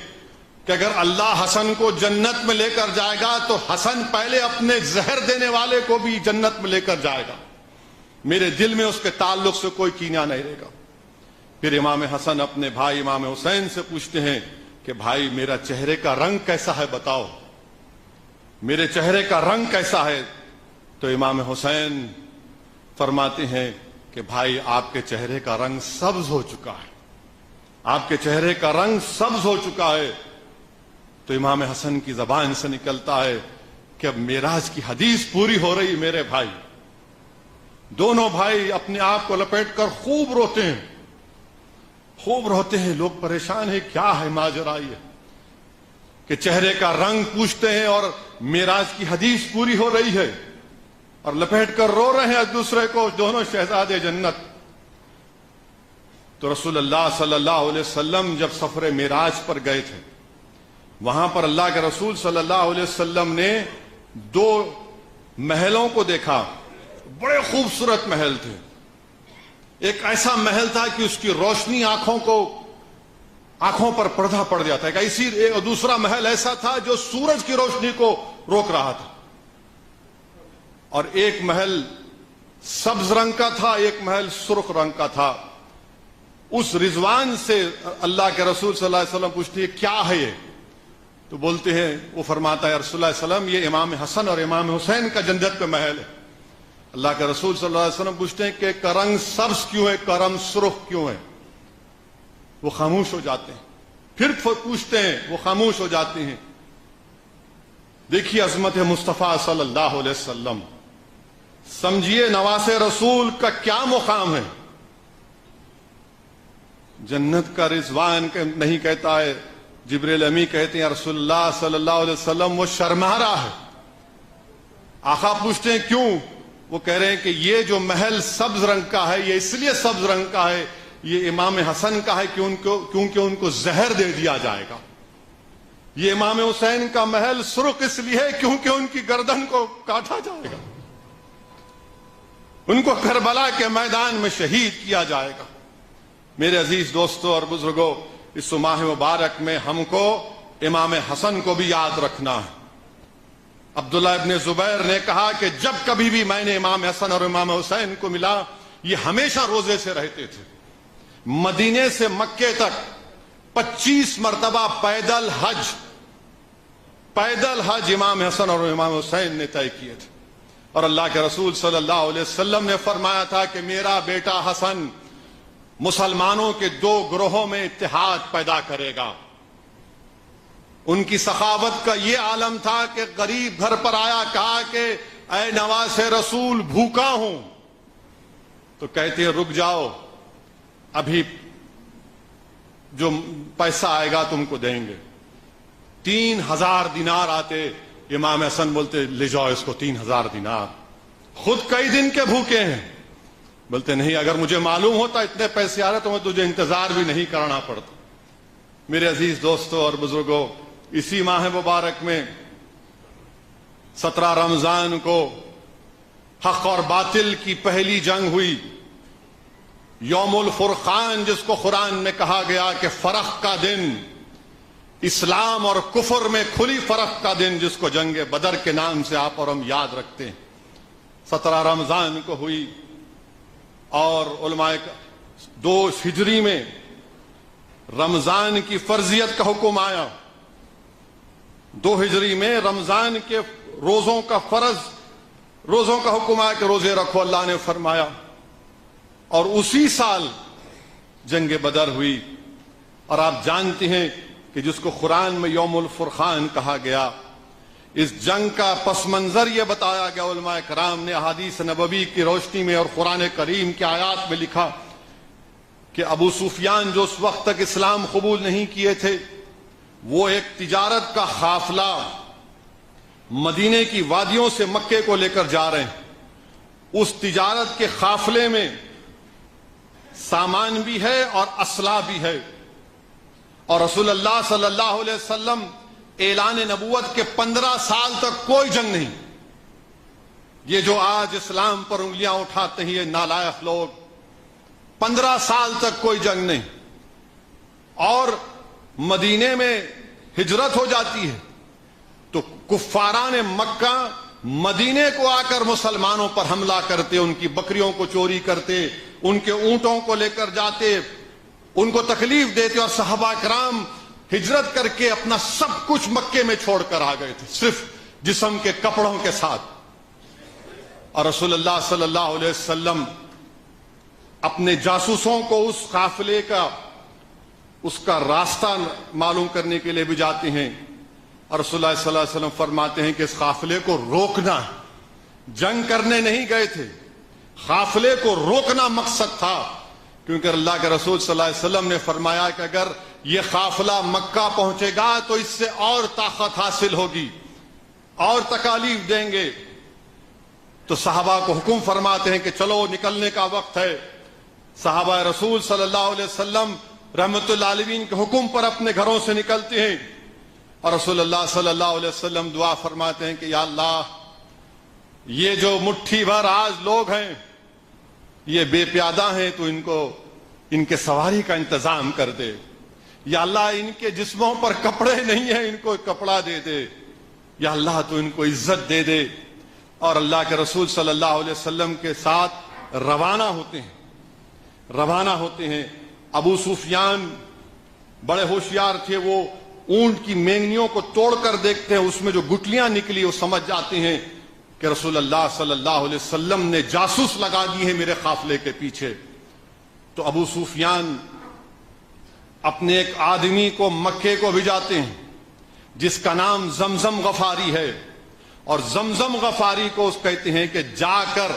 کہ اگر اللہ حسن کو جنت میں لے کر جائے گا تو حسن پہلے اپنے زہر دینے والے کو بھی جنت میں لے کر جائے گا, میرے دل میں اس کے تعلق سے کوئی کینہ نہیں رہے گا. پھر امام حسن اپنے بھائی امام حسین سے پوچھتے ہیں کہ بھائی میرا چہرے کا رنگ کیسا ہے, بتاؤ میرے چہرے کا رنگ کیسا ہے. تو امام حسین فرماتے ہیں کہ بھائی آپ کے چہرے کا رنگ سبز ہو چکا ہے, آپ کے چہرے کا رنگ سبز ہو چکا ہے. تو امام حسن کی زبان سے نکلتا ہے کہ اب معراج کی حدیث پوری ہو رہی. میرے بھائی, دونوں بھائی اپنے آپ کو لپیٹ کر خوب روتے ہیں, خوب روتے ہیں. لوگ پریشان ہیں, کیا ہے ماجرا یہ کہ چہرے کا رنگ پوچھتے ہیں اور معراج کی حدیث پوری ہو رہی ہے, اور لپیٹ کر رو رہے ہیں ایک دوسرے کو, دونوں شہزادے جنت. تو رسول اللہ صلی اللہ علیہ وسلم جب سفر معراج پر گئے تھے, وہاں پر اللہ کے رسول صلی اللہ علیہ وسلم نے دو محلوں کو دیکھا. بڑے خوبصورت محل تھے. ایک ایسا محل تھا کہ اس کی روشنی آنکھوں پر پردہ پڑ جاتا ہے. دوسرا محل ایسا تھا جو سورج کی روشنی کو روک رہا تھا. اور ایک محل سبز رنگ کا تھا، ایک محل سرخ رنگ کا تھا. اس رضوان سے اللہ کے رسول صلی اللہ علیہ وسلم پوچھتے ہیں کیا ہے یہ؟ تو بولتے ہیں، وہ فرماتا ہے رسول اللہ علیہ وسلم یہ امام حسن اور امام حسین کا جنت پہ محل ہے. اللہ کے رسول صلی اللہ علیہ وسلم پوچھتے ہیں کہ کا رنگ سبز کیوں ہے، کا رنگ سرخ کیوں ہے؟ وہ خاموش ہو جاتے ہیں. پھر پوچھتے ہیں، وہ خاموش ہو جاتے ہیں. دیکھیے عظمت مصطفیٰ صلی اللہ علیہ وسلم، سمجھیے نواز رسول کا کیا مقام ہے. جنت کا رضوان نہیں کہتا ہے، جبریل امی کہتے ہیں رسول اللہ صلی اللہ علیہ وسلم وہ شرما رہا ہے. آقا پوچھتے ہیں کیوں؟ وہ کہہ رہے ہیں کہ یہ جو محل سبز رنگ کا ہے، یہ اس لیے سبز رنگ کا ہے، یہ امام حسن کا ہے کیونکہ ان کو زہر دے دیا جائے گا. یہ امام حسین کا محل سرخ اس لیے ہے کیونکہ ان کی گردن کو کاٹا جائے گا، ان کو کربلا کے میدان میں شہید کیا جائے گا. میرے عزیز دوستوں اور بزرگوں، اس ماہ مبارک میں ہم کو امام حسن کو بھی یاد رکھنا ہے. عبداللہ ابن زبیر نے کہا کہ جب کبھی بھی میں نے امام حسن اور امام حسین کو ملا، یہ ہمیشہ روزے سے رہتے تھے. مدینے سے مکے تک 25 مرتبہ پیدل حج امام حسن اور امام حسین نے طے کیے تھے. اور اللہ کے رسول صلی اللہ علیہ وسلم نے فرمایا تھا کہ میرا بیٹا حسن مسلمانوں کے 2 گروہوں میں اتحاد پیدا کرے گا. ان کی سخاوت کا یہ عالم تھا کہ غریب گھر پر آیا، کہا کہ اے نواز رسول بھوکا ہوں، تو کہتے ہیں رک جاؤ، ابھی جو پیسہ آئے گا تم کو دیں گے. 3000 دینار آتے، امام حسن بولتے لے جاؤ اس کو 3000 دینار. خود کئی دن کے بھوکے ہیں، بولتے نہیں اگر مجھے معلوم ہوتا اتنے پیسے آ رہے تو میں تجھے انتظار بھی نہیں کرنا پڑتا. میرے عزیز دوستوں اور بزرگوں، اسی ماہ مبارک میں 17 رمضان کو حق اور باطل کی پہلی جنگ ہوئی. یوم الفرقان جس کو قرآن میں کہا گیا کہ فرق کا دن، اسلام اور کفر میں کھلی فرق کا دن، جس کو جنگ بدر کے نام سے آپ اور ہم یاد رکھتے ہیں، 17 رمضان کو ہوئی. اور علماء 2 ہجری میں رمضان کی فرضیت کا حکم آیا. 2 ہجری میں رمضان کے روزوں کا حکم آیا کہ روزے رکھو، اللہ نے فرمایا. اور اسی سال جنگ بدر ہوئی. اور آپ جانتے ہیں کہ جس کو قرآن میں یوم الفرقان کہا گیا، اس جنگ کا پس منظر یہ بتایا گیا. علماء کرام نے احادیث نبوی کی روشنی میں اور قرآن کریم کی آیات میں لکھا کہ ابو سفیان جو اس وقت تک اسلام قبول نہیں کیے تھے، وہ ایک تجارت کا قافلہ مدینے کی وادیوں سے مکے کو لے کر جا رہے ہیں. اس تجارت کے قافلے میں سامان بھی ہے اور اسلحہ بھی ہے. اور رسول اللہ صلی اللہ علیہ وسلم اعلان نبوت کے 15 سال تک کوئی جنگ نہیں. یہ جو آج اسلام پر انگلیاں اٹھاتے ہیں یہ نالائق لوگ، 15 سال تک کوئی جنگ نہیں. اور مدینے میں ہجرت ہو جاتی ہے تو کفاران مکہ مدینے کو آ کر مسلمانوں پر حملہ کرتے، ان کی بکریوں کو چوری کرتے، ان کے اونٹوں کو لے کر جاتے، ان کو تکلیف دیتے. اور صحابہ کرام ہجرت کر کے اپنا سب کچھ مکے میں چھوڑ کر آ گئے تھے، صرف جسم کے کپڑوں کے ساتھ. اور رسول اللہ صلی اللہ علیہ وسلم اپنے جاسوسوں کو اس قافلے کا اس کا راستہ معلوم کرنے کے لیے بھی جاتے ہیں. اور رسول اللہ صلی اللہ علیہ وسلم فرماتے ہیں کہ اس قافلے کو روکنا، جنگ کرنے نہیں گئے تھے، قافلے کو روکنا مقصد تھا. کیونکہ اللہ کے رسول صلی اللہ علیہ وسلم نے فرمایا کہ اگر یہ قافلہ مکہ پہنچے گا تو اس سے اور طاقت حاصل ہوگی، اور تکالیف دیں گے. تو صحابہ کو حکم فرماتے ہیں کہ چلو نکلنے کا وقت ہے. صحابہ رسول صلی اللہ علیہ وسلم رحمت اللہ علیہ کے حکم پر اپنے گھروں سے نکلتے ہیں. اور رسول اللہ صلی اللہ علیہ وسلم دعا فرماتے ہیں کہ یا اللہ، یہ جو مٹھی بھر آج لوگ ہیں یہ بے پیادہ ہیں، تو ان کے سواری کا انتظام کر دے. یا اللہ ان کے جسموں پر کپڑے نہیں ہیں، ان کو کپڑا دے دے. یا اللہ تو ان کو عزت دے دے. اور اللہ کے رسول صلی اللہ علیہ وسلم کے ساتھ روانہ ہوتے ہیں. ابو سفیان بڑے ہوشیار تھے، وہ اونٹ کی مینگنیوں کو توڑ کر دیکھتے ہیں، اس میں جو گٹلیاں نکلی وہ سمجھ جاتے ہیں کہ رسول اللہ صلی اللہ علیہ وسلم نے جاسوس لگا دی ہے میرے قافلے کے پیچھے. تو ابو سفیان اپنے ایک آدمی کو مکے کو بھیجاتے ہیں جس کا نام زمزم غفاری ہے، اور زمزم غفاری کو اس کہتے ہیں کہ جا کر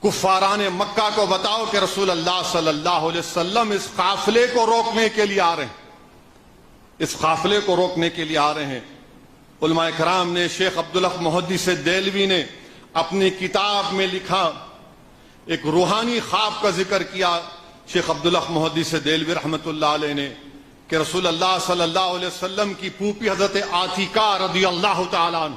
کفاران مکہ کو بتاؤ کہ رسول اللہ صلی اللہ علیہ وسلم اس قافلے کو روکنے کے لیے آ رہے ہیں. علماء کرام نے، شیخ عبدالحق محدث دہلوی نے اپنی کتاب میں لکھا، ایک روحانی خواب کا ذکر کیا شیخ عبدالحق محدث دہلوی رحمۃ اللہ علیہ نے، کہ رسول اللہ صلی اللہ علیہ وسلم کی پھوپھی حضرت عاتکہ رضی اللہ تعالیٰ عنہ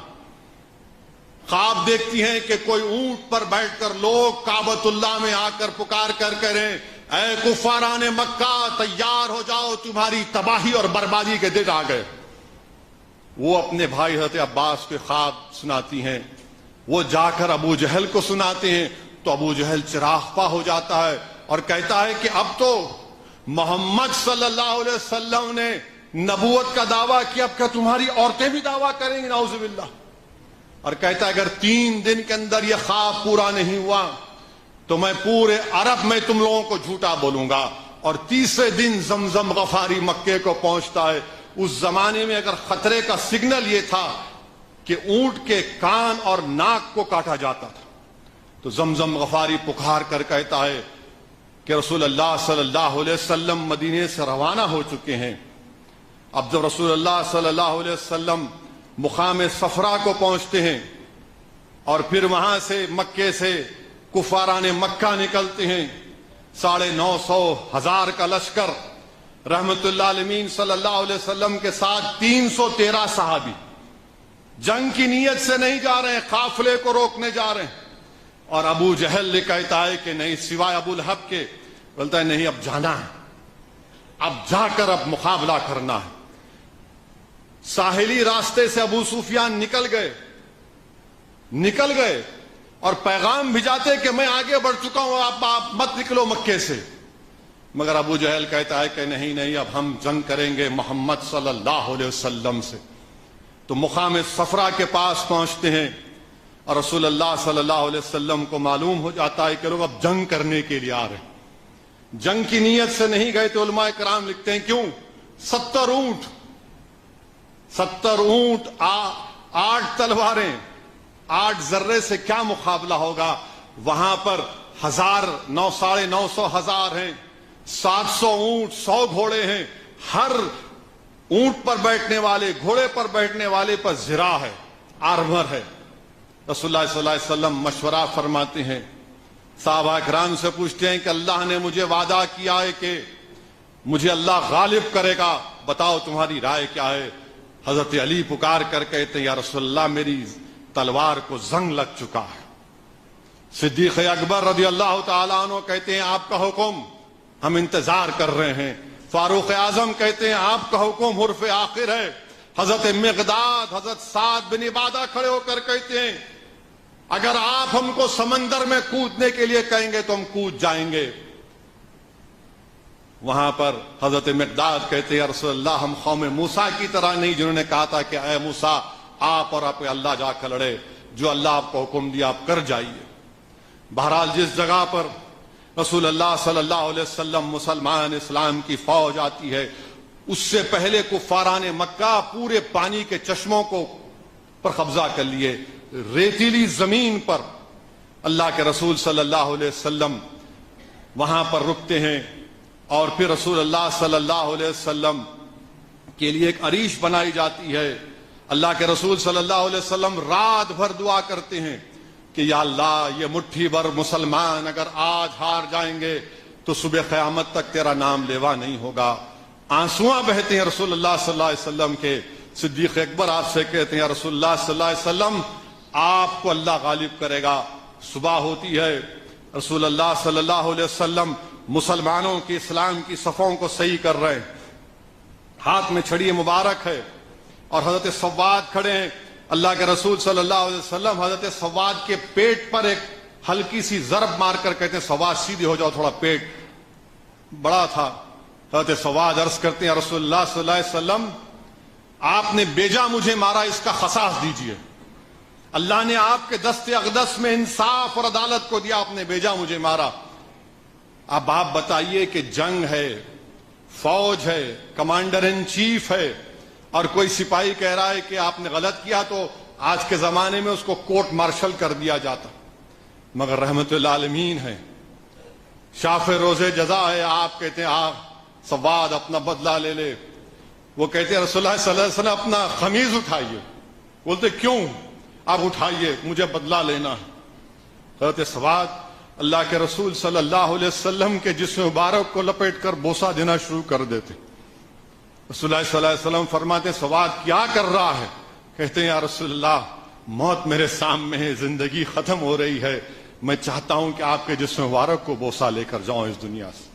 خواب دیکھتی ہیں کہ کوئی اونٹ پر بیٹھ کر لوگ کعبۃ اللہ میں آ کر پکار کر کہیں، اے کفاران مکہ تیار ہو جاؤ، تمہاری تباہی اور بربادی کے دن آ گئے. وہ اپنے بھائی حضرت عباس کے خواب سناتی ہیں، وہ جا کر ابو جہل کو سناتے ہیں تو ابو جہل چراغپا ہو جاتا ہے اور کہتا ہے کہ اب تو محمد صلی اللہ علیہ وسلم نے نبوت کا دعویٰ کیا، اب کیا تمہاری عورتیں بھی دعویٰ کریں گی؟ نعوذ باللہ. اور کہتا ہے اگر 3 دن کے اندر یہ خواب پورا نہیں ہوا تو میں پورے عرب میں تم لوگوں کو جھوٹا بولوں گا. اور تیسرے دن زمزم غفاری مکے کو پہنچتا ہے. اس زمانے میں اگر خطرے کا سگنل یہ تھا کہ اونٹ کے کان اور ناک کو کاٹا جاتا تھا تو زمزم غفاری پکار کر کہتا ہے کہ رسول اللہ صلی اللہ علیہ وسلم مدینے سے روانہ ہو چکے ہیں. اب جب رسول اللہ صلی اللہ علیہ وسلم مقام صفرا کو پہنچتے ہیں اور پھر وہاں سے مکے سے کفاران مکہ نکلتے ہیں، 950,000 کا لشکر، رحمت اللہ علیہ صلی اللہ علیہ وسلم کے ساتھ 313 صحابی. جنگ کی نیت سے نہیں جا رہے ہیں، قافلے کو روکنے جا رہے ہیں. اور ابو جہل کہتا ہے کہ نہیں، سوائے ابو لہب کے، بولتا ہے نہیں اب جانا ہے، اب جا کر اب مقابلہ کرنا ہے. ساحلی راستے سے ابو سفیان نکل گئے اور پیغام بھیجاتے کہ میں آگے بڑھ چکا ہوں، آپ مت نکلو مکے سے. مگر ابو جہل کہتا ہے کہ نہیں اب ہم جنگ کریں گے محمد صلی اللہ علیہ وسلم سے. تو مقام صفرا کے پاس پہنچتے ہیں اور رسول اللہ صلی اللہ علیہ وسلم کو معلوم ہو جاتا ہے کہ لوگ اب جنگ کرنے کے لیے آ رہے ہیں. جنگ کی نیت سے نہیں گئے. تو علماء کرام لکھتے ہیں کیوں 70 اونٹ 8 تلواریں 8 ذرے سے کیا مقابلہ ہوگا. وہاں پر 9,900 ہیں، 700 اونٹ، 100 گھوڑے ہیں. ہر اونٹ پر بیٹھنے والے، گھوڑے پر بیٹھنے والے پر زرہ ہے، آرمر ہے. رسول اللہ صلی اللہ علیہ وسلم مشورہ فرماتے ہیں، صحابہ کرام سے پوچھتے ہیں کہ اللہ نے مجھے وعدہ کیا ہے کہ مجھے اللہ غالب کرے گا، بتاؤ تمہاری رائے کیا ہے. حضرت علی پکار کر کہتے ہیں یا رسول اللہ میری تلوار کو زنگ لگ چکا ہے. صدیق اکبر رضی اللہ تعالیٰ عنہ کہتے ہیں آپ کا حکم، ہم انتظار کر رہے ہیں. فاروق اعظم کہتے ہیں آپ کا حکم حرف آخر ہے. حضرت مقداد، حضرت سعد بن عبادہ کھڑے ہو کر کہتے ہیں اگر آپ ہم کو سمندر میں کودنے کے لیے کہیں گے تو ہم کود جائیں گے. وہاں پر حضرت مقداد کہتے ہیں یا رسول اللہ ہم قوم موسیٰ کی طرح نہیں جنہوں نے کہا تھا کہ اے موسیٰ آپ اور آپ اللہ جا کر لڑے، جو اللہ آپ کو حکم دیا آپ کر جائیے. بہرحال جس جگہ پر رسول اللہ صلی اللہ علیہ وسلم مسلمان اسلام کی فوج آتی ہے، اس سے پہلے کفاران مکہ پورے پانی کے چشموں کو پر قبضہ کر لیے. ریتیلی زمین پر اللہ کے رسول صلی اللہ علیہ وسلم وہاں پر رکتے ہیں اور پھر رسول اللہ صلی اللہ علیہ وسلم کے لیے ایک عریش بنائی جاتی ہے. اللہ کے رسول صلی اللہ علیہ وسلم رات بھر دعا کرتے ہیں کہ یا اللہ یہ مٹھی بھر مسلمان اگر آج ہار جائیں گے تو صبح قیامت تک تیرا نام لیوا نہیں ہوگا. آنسواں بہتے ہیں رسول اللہ صلی اللہ علیہ وسلم کے. صدیق اکبر آپ سے کہتے ہیں یا رسول اللہ صلی اللہ علیہ وسلم آپ کو اللہ غالب کرے گا. صبح ہوتی ہے، رسول اللہ صلی اللہ علیہ وسلم مسلمانوں کی اسلام کی صفوں کو صحیح کر رہے ہیں، ہاتھ میں چھڑی مبارک ہے اور حضرت سواد کھڑے ہیں. اللہ کے رسول صلی اللہ علیہ وسلم حضرت سواد کے پیٹ پر ایک ہلکی سی ضرب مار کر کہتے ہیں سواد سیدھی ہو جاؤ، تھوڑا پیٹ بڑا تھا۔ حضرت سواد عرض کرتے ہیں رسول اللہ صلی اللہ علیہ وسلم آپ نے بیجا مجھے مارا، اس کا قصاص دیجئے۔ اللہ نے آپ کے دست اقدس میں انصاف اور عدالت کو دیا، آپ نے بیجا مجھے مارا۔ اب آپ بتائیے کہ جنگ ہے، فوج ہے، کمانڈر ان چیف ہے، اور کوئی سپاہی کہہ رہا ہے کہ آپ نے غلط کیا تو آج کے زمانے میں اس کو کورٹ مارشل کر دیا جاتا، مگر رحمت للعالمین ہے، شاف روز جزا ہے۔ آپ کہتے ہیں آپ سواد اپنا بدلہ لے لے، وہ کہتے ہیں رسول اللہ صلی اللہ علیہ وسلم اپنا خمیز اٹھائیے۔ بولتے کیوں؟ آپ اٹھائیے، مجھے بدلہ لینا ہے۔ حضرت سواد اللہ کے رسول صلی اللہ علیہ وسلم کے جسم مبارک کو لپیٹ کر بوسہ دینا شروع کر دیتے۔ رسول اللہ صلی اللہ علیہ وسلم فرماتے ہیں سواد کیا کر رہا ہے؟ کہتے ہیں یا رسول اللہ موت میرے سامنے ہے، زندگی ختم ہو رہی ہے، میں چاہتا ہوں کہ آپ کے جسم مبارک کو بوسہ لے کر جاؤں اس دنیا سے۔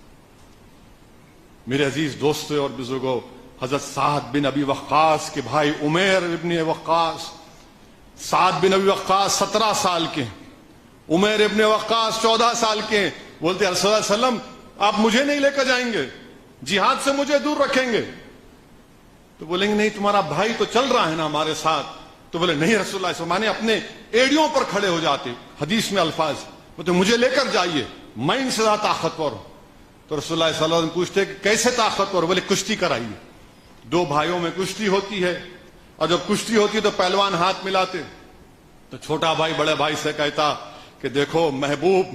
میرے عزیز دوستوں اور بزرگوں، حضرت سعد بن ابی وقاص کے بھائی عمیر ابن وقاص، سعد بن ابی وقاص 17 سال کے، عمیر ابن وقاص 14 سال کے، بولتے رسول اللہ صلی اللہ علیہ وسلم آپ مجھے نہیں لے کر جائیں گے، جہاد سے مجھے دور رکھیں گے؟ تو بولیں گے نہیں تمہارا بھائی تو چل رہا ہے نا ہمارے ساتھ۔ تو بولے نہیں رسول اللہ صلی اللہ علیہ وسلم، اپنے ایڑیوں پر کھڑے ہو جاتے، حدیث میں الفاظ، بولتے مجھے لے کر جائیے، میں ان سے زیادہ طاقتور ہوں۔ تو رسول اللہ صلی اللہ علیہ وسلم پوچھتے کہ کیسے طاقتور؟ بولے کشتی کرائیے۔ دو بھائیوں میں کشتی ہوتی ہے، اور جب کشتی ہوتی ہے تو پہلوان ہاتھ ملاتے، تو چھوٹا بھائی بڑے بھائی سے کہتا کہ دیکھو محبوب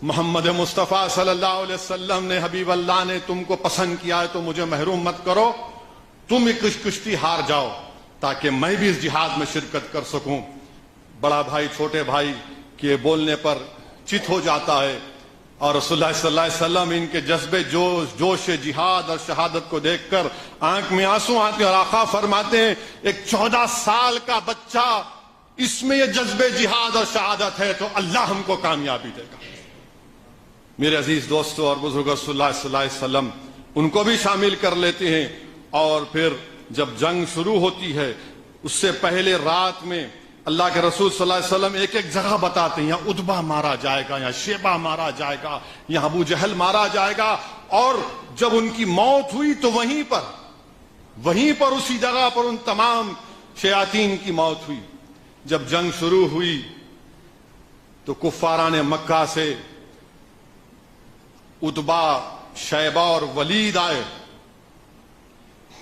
محمد مصطفیٰ صلی اللہ علیہ وسلم نے، حبیب اللہ نے تم کو پسند کیا ہے تو مجھے محروم مت کرو، تم ایک کشتی ہار جاؤ تاکہ میں بھی اس جہاد میں شرکت کر سکوں۔ بڑا بھائی چھوٹے بھائی کے بولنے پر چت ہو جاتا ہے، اور رسول اللہ صلی اللہ علیہ وسلم ان کے جذبے جوش جہاد اور شہادت کو دیکھ کر آنکھ میں آنسو آتے ہیں، اور آقا فرماتے ہیں ایک 14 سال کا بچہ اس میں یہ جذبے جہاد اور شہادت ہے تو اللہ ہم کو کامیابی دے گا۔ میرے عزیز دوستوں اور بزرگ، رسول اللہ صلی اللہ علیہ وسلم ان کو بھی شامل کر لیتے ہیں، اور پھر جب جنگ شروع ہوتی ہے اس سے پہلے رات میں اللہ کے رسول صلی اللہ علیہ وسلم ایک ایک جگہ بتاتے ہیں، یہاں اتبا مارا جائے گا، یہاں شیبہ مارا جائے گا، یہاں ابو جہل مارا جائے گا۔ اور جب ان کی موت ہوئی تو وہیں پر اسی جگہ پر ان تمام شیاطین کی موت ہوئی۔ جب جنگ شروع ہوئی تو کفاران مکہ سے اتبا، شیبہ اور ولید آئے،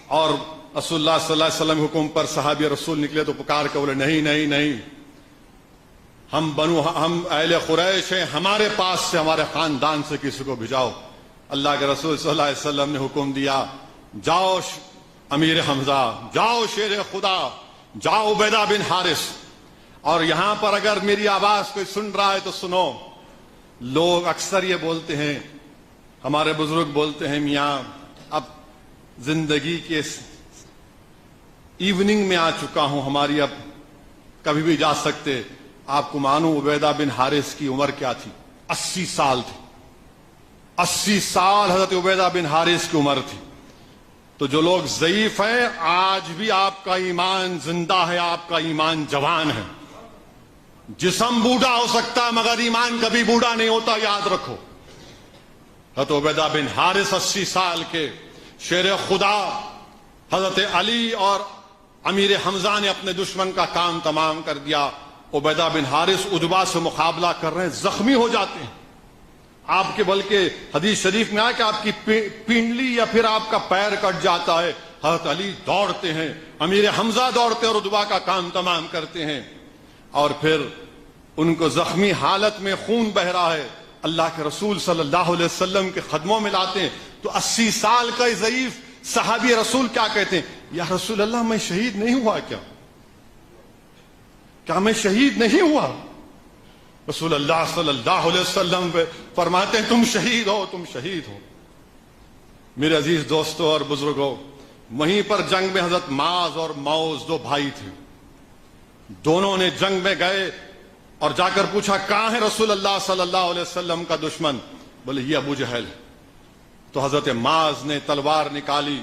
اور رسول اللہ صلی اللہ علیہ وسلم حکم پر صحابی رسول نکلے تو پکار کے بولے نہیں نہیں نہیں، ہم اہل قریش ہیں، ہمارے پاس سے، ہمارے خاندان سے کسی کو بھجاؤ۔ اللہ کے رسول صلی اللہ علیہ وسلم نے حکم دیا جاؤ امیر حمزہ، جاؤ شیر خدا، جاؤ عبیدہ بن حارث۔ اور یہاں پر اگر میری آواز کوئی سن رہا ہے تو سنو، لوگ اکثر یہ بولتے ہیں، ہمارے بزرگ بولتے ہیں میاں اب زندگی کے ایوننگ میں آ چکا ہوں، ہماری اب کبھی بھی جا سکتے۔ آپ کو مانو عبیدہ بن حارث کی عمر کیا تھی؟ 80 سال تھی، 80 سال حضرت عبیدہ بن حارث کی عمر تھی۔ تو جو لوگ ضعیف ہیں، آج بھی آپ کا ایمان زندہ ہے، آپ کا ایمان جوان ہے۔ جسم بوڑھا ہو سکتا ہے مگر ایمان کبھی بوڑھا نہیں ہوتا، یاد رکھو۔ حضرت عبیدہ بن حارث 80 سال کے شیر خدا، حضرت علی اور امیر حمزہ نے اپنے دشمن کا کام تمام کر دیا۔ عبیدہ بن حارث اتبا سے مقابلہ کر رہے ہیں، زخمی ہو جاتے ہیں آپ کے، بلکہ حدیث شریف میں آیا کہ آپ کی پنڈلی یا پھر آپ کا پیر کٹ جاتا ہے۔ حضرت علی دوڑتے ہیں، امیر حمزہ دوڑتے ہیں اور اتبا کا کام تمام کرتے ہیں، اور پھر ان کو زخمی حالت میں خون بہ رہا ہے، اللہ کے رسول صلی اللہ علیہ وسلم کے قدموں میں لاتے ہیں۔ تو 80 سال کا ضعیف صحابی رسول کیا کہتے ہیں؟ یا رسول اللہ میں شہید نہیں ہوا کیا میں شہید نہیں ہوا؟ رسول اللہ صلی اللہ علیہ وسلم فرماتے ہیں تم شہید ہو، تم شہید ہو۔ میرے عزیز دوستوں اور بزرگوں، وہیں پر جنگ میں حضرت معاذ اور موز دو بھائی تھے، دونوں نے جنگ میں گئے اور جا کر پوچھا کہاں ہے رسول اللہ صلی اللہ علیہ وسلم کا دشمن؟ بولے یہ ابو جہل۔ تو حضرت معاذ نے تلوار نکالی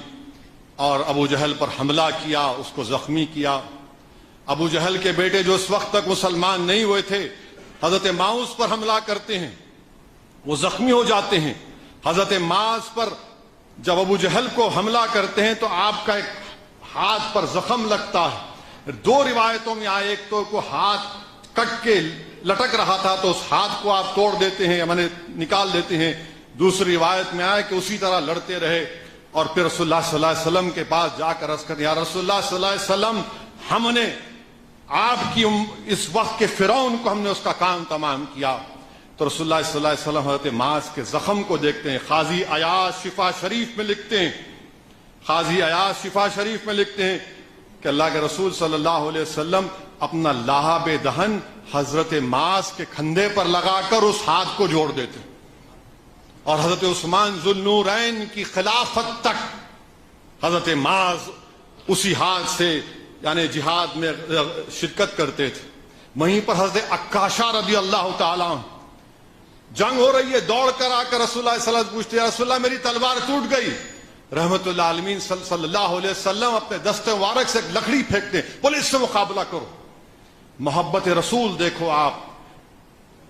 اور ابو جہل پر حملہ کیا، اس کو زخمی کیا۔ ابو جہل کے بیٹے جو اس وقت تک مسلمان نہیں ہوئے تھے حضرت ماؤس پر حملہ کرتے ہیں، وہ زخمی ہو جاتے ہیں۔ حضرت ماؤس پر جب ابو جہل کو حملہ کرتے ہیں تو آپ کا ایک ہاتھ پر زخم لگتا ہے۔ دو روایتوں میں آئے، ایک تو کو ہاتھ کٹ کے لٹک رہا تھا تو اس ہاتھ کو آپ توڑ دیتے ہیں، یعنی نکال دیتے ہیں۔ دوسری روایت میں آئے کہ اسی طرح لڑتے رہے اور پھر رسول اللہ صلی اللہ علیہ وسلم کے پاس جا کر عرض کرتے یا رسول اللہ صلی اللہ علیہ وسلم، ہم نے آپ کی اس وقت کے فرعون کو ہم نے اس کا کام تمام کیا۔ تو رسول اللہ صلی اللہ علیہ وسلم حضرت معاذ کے زخم کو دیکھتے ہیں۔ قاضی عیاض شفا شریف میں لکھتے ہیں، قاضی عیاض شفا شریف میں لکھتے ہیں کہ اللہ کے رسول صلی اللہ علیہ وسلم اپنا لہاب دہن حضرت معاذ کے کھندے پر لگا کر اس ہاتھ کو جوڑ دیتے، اور حضرت عثمان ذو النورین کی خلافت تک حضرت معاذ اسی ہاتھ سے یعنی جہاد میں شرکت کرتے تھے۔ وہیں پر حضرت عکاشہ رضی اللہ تعالیٰ عنہ، جنگ ہو رہی ہے، دوڑ کر آ کر رسول اللہ صلی اللہ علیہ وسلم پوچھتے ہیں رسول اللہ میری تلوار ٹوٹ گئی۔ رحمت اللہ عالمین صلی اللہ علیہ وسلم اپنے دست مبارک سے ایک لکڑی پھینکتے ہیں، بولے اس سے مقابلہ کرو۔ محبت رسول دیکھو آپ،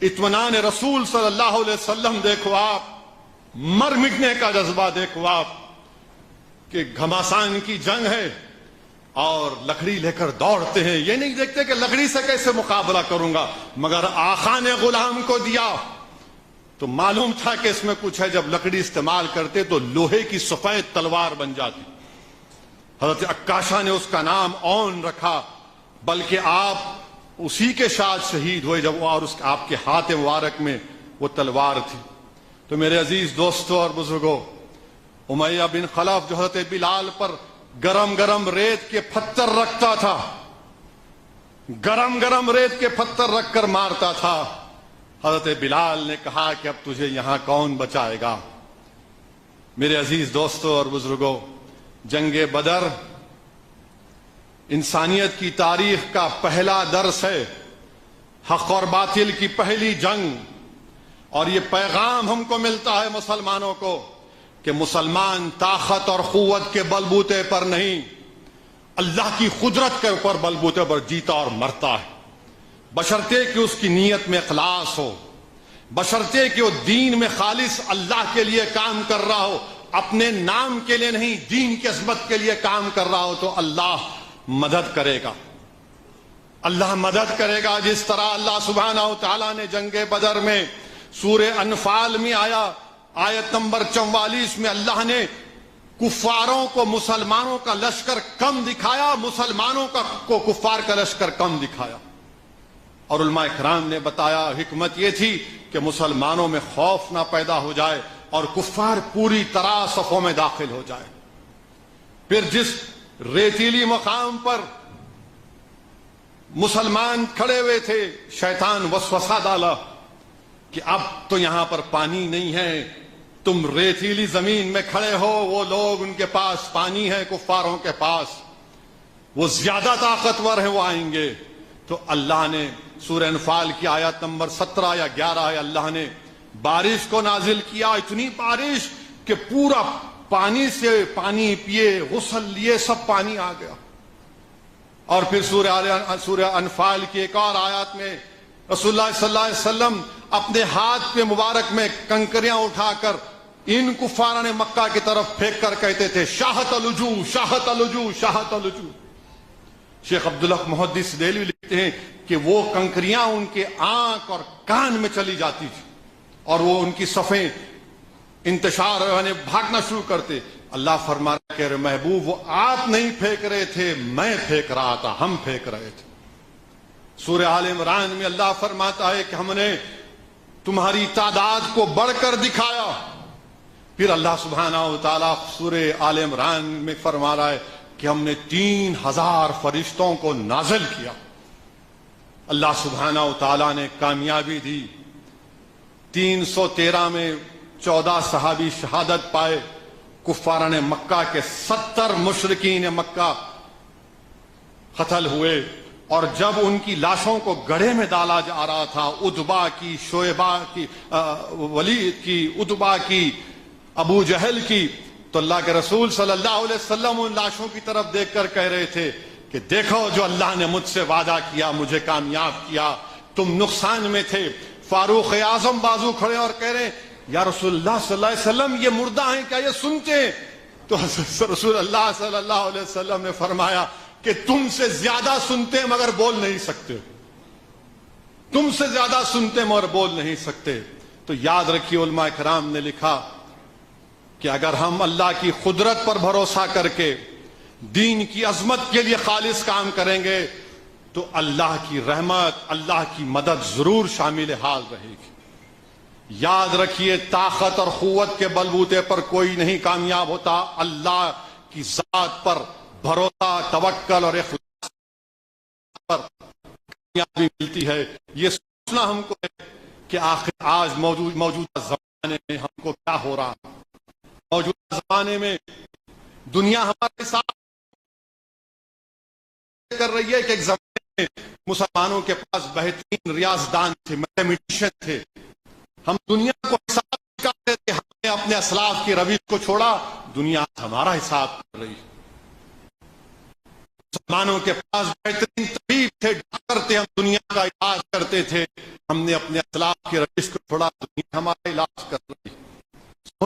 اطمینان رسول صلی اللہ علیہ وسلم دیکھو آپ، مر مٹنے کا جذبہ دیکھو آپ کہ گھماسان کی جنگ ہے اور لکڑی لے کر دوڑتے ہیں۔ یہ نہیں دیکھتے کہ لکڑی سے کیسے مقابلہ کروں گا، مگر آقا نے غلام کو دیا تو معلوم تھا کہ اس میں کچھ ہے۔ جب لکڑی استعمال کرتے تو لوہے کی سفید تلوار بن جاتی۔ حضرت عکاشہ نے اس کا نام اون رکھا، بلکہ آپ اسی کے ساتھ شہید ہوئے جب اور آپ کے ہاتھ مبارک میں وہ تلوار تھی۔ تو میرے عزیز دوستوں اور بزرگوں، امیہ بن خلف جو حضرت بلال پر گرم گرم ریت کے پتھر رکھتا تھا، گرم گرم ریت کے پتھر رکھ کر مارتا تھا، حضرت بلال نے کہا کہ اب تجھے یہاں کون بچائے گا۔ میرے عزیز دوستوں اور بزرگوں، جنگ بدر انسانیت کی تاریخ کا پہلا درس ہے، حق اور باطل کی پہلی جنگ، اور یہ پیغام ہم کو ملتا ہے مسلمانوں کو کہ مسلمان طاقت اور قوت کے بلبوتے پر نہیں، اللہ کی قدرت کے اوپر بلبوتے پر جیتا اور مرتا ہے، بشرطے کہ اس کی نیت میں اخلاص ہو، بشرطے کہ وہ دین میں خالص اللہ کے لیے کام کر رہا ہو، اپنے نام کے لیے نہیں، دین کی عظمت کے لیے کام کر رہا ہو تو اللہ مدد کرے گا، اللہ مدد کرے گا۔ جس طرح اللہ سبحانہ و تعالیٰ نے جنگ بدر میں سورہ انفال میں آیا آیت نمبر 44 میں اللہ نے کفاروں کو مسلمانوں کا لشکر کم دکھایا، مسلمانوں کو کفار کا لشکر کم دکھایا، اور علماء کرام نے بتایا حکمت یہ تھی کہ مسلمانوں میں خوف نہ پیدا ہو جائے اور کفار پوری طرح صفوں میں داخل ہو جائے۔ پھر جس ریتیلی مقام پر مسلمان کھڑے ہوئے تھے، شیطان وسوسہ ڈالا کہ اب تو یہاں پر پانی نہیں ہے، تم ریتیلی زمین میں کھڑے ہو، وہ لوگ ان کے پاس پانی ہے، کفاروں کے پاس وہ زیادہ طاقتور ہیں، وہ آئیں گے۔ تو اللہ نے سورہ انفال کی آیت نمبر 17 یا 11 ہے، اللہ نے بارش کو نازل کیا، اتنی بارش کہ پورا پانی سے پانی پیے، غسل لیے، سب پانی آ گیا۔ اور پھر سورہ انفال کی ایک اور آیات میں رسول اللہ صلی اللہ علیہ وسلم اپنے ہاتھ پہ مبارک میں کنکریاں اٹھا کر ان کفاران مکہ کی طرف پھینک کر کہتے تھے شاہت الوجو، شاہت الوجو، شاہت الوجو۔ شیخ عبدالحق محدث دہلوی لکھتے ہیں کہ وہ کنکریاں ان کے آنکھ اور کان میں چلی جاتی تھی اور وہ ان کی صفیں انتشار یعنی بھاگنا شروع کرتے۔ اللہ فرما رہا کہ محبوب وہ آپ نہیں پھینک رہے تھے، میں پھینک رہا تھا، ہم پھینک رہے تھے۔ سورہ آل عمران میں اللہ فرماتا ہے کہ ہم نے تمہاری تعداد کو بڑھ کر دکھایا۔ پھر اللہ سبحانہ و تعالیٰ سورہ آل عمران میں فرما رہا ہے کہ ہم نے 3000 فرشتوں کو نازل کیا۔ اللہ سبحانہ و تعالیٰ نے کامیابی دی۔ 313 میں 14 صحابی شہادت پائے، کفاران مکہ کے 70 مشرکین مکہ قتل ہوئے، اور جب ان کی لاشوں کو گڑھے میں ڈالا جا رہا تھا، اتبا کی، شعیبہ کی، ولید کی، اتبا کی، ابو جہل کی، تو اللہ کے رسول صلی اللہ علیہ وسلم ان لاشوں کی طرف دیکھ کر کہہ رہے تھے کہ دیکھو جو اللہ نے مجھ سے وعدہ کیا مجھے کامیاب کیا، تم نقصان میں تھے۔ فاروق اعظم بازو کھڑے اور کہہ رہے ہیں یا رسول اللہ صلی اللہ علیہ وسلم یہ مردہ ہیں کیا یہ سنتے ہیں؟ تو رسول اللہ صلی اللہ علیہ وسلم نے فرمایا کہ تم سے زیادہ سنتے مگر بول نہیں سکتے، تم سے زیادہ سنتے مگر بول نہیں سکتے۔ تو یاد رکھیے علماء کرام نے لکھا کہ اگر ہم اللہ کی قدرت پر بھروسہ کر کے دین کی عظمت کے لیے خالص کام کریں گے تو اللہ کی رحمت، اللہ کی مدد ضرور شامل حال رہے گی۔ یاد رکھیے طاقت اور قوت کے بلبوتے پر کوئی نہیں کامیاب ہوتا، اللہ کی ذات پر بھروسہ، توکل اور اخلاص پر کامیابی ملتی ہے۔ یہ سوچنا ہم کو ہے کہ آخر آج موجودہ زمانے میں ہم کو کیا ہو رہا ہے۔ موجودہ زمانے میں دنیا ہمارے ساتھ کر رہی ہے کہ ایک زمانے میں مسلمانوں کے پاس بہترین ریاضدان تھے، میتھمیٹیشین تھے، ہم دنیا کو حساب کرتے تھے، ہم نے اپنے اسلاف کی روش کو چھوڑا، دنیا ہمارا حساب کر رہی ہے۔ مسلمانوں کے پاس بہترین طبیب تھے، ڈاکٹر تھے، ہم دنیا کا علاج کرتے تھے، ہم نے اپنے اسلاف کی روش کو چھوڑا، دنیا ہمارا علاج کر رہی ہے۔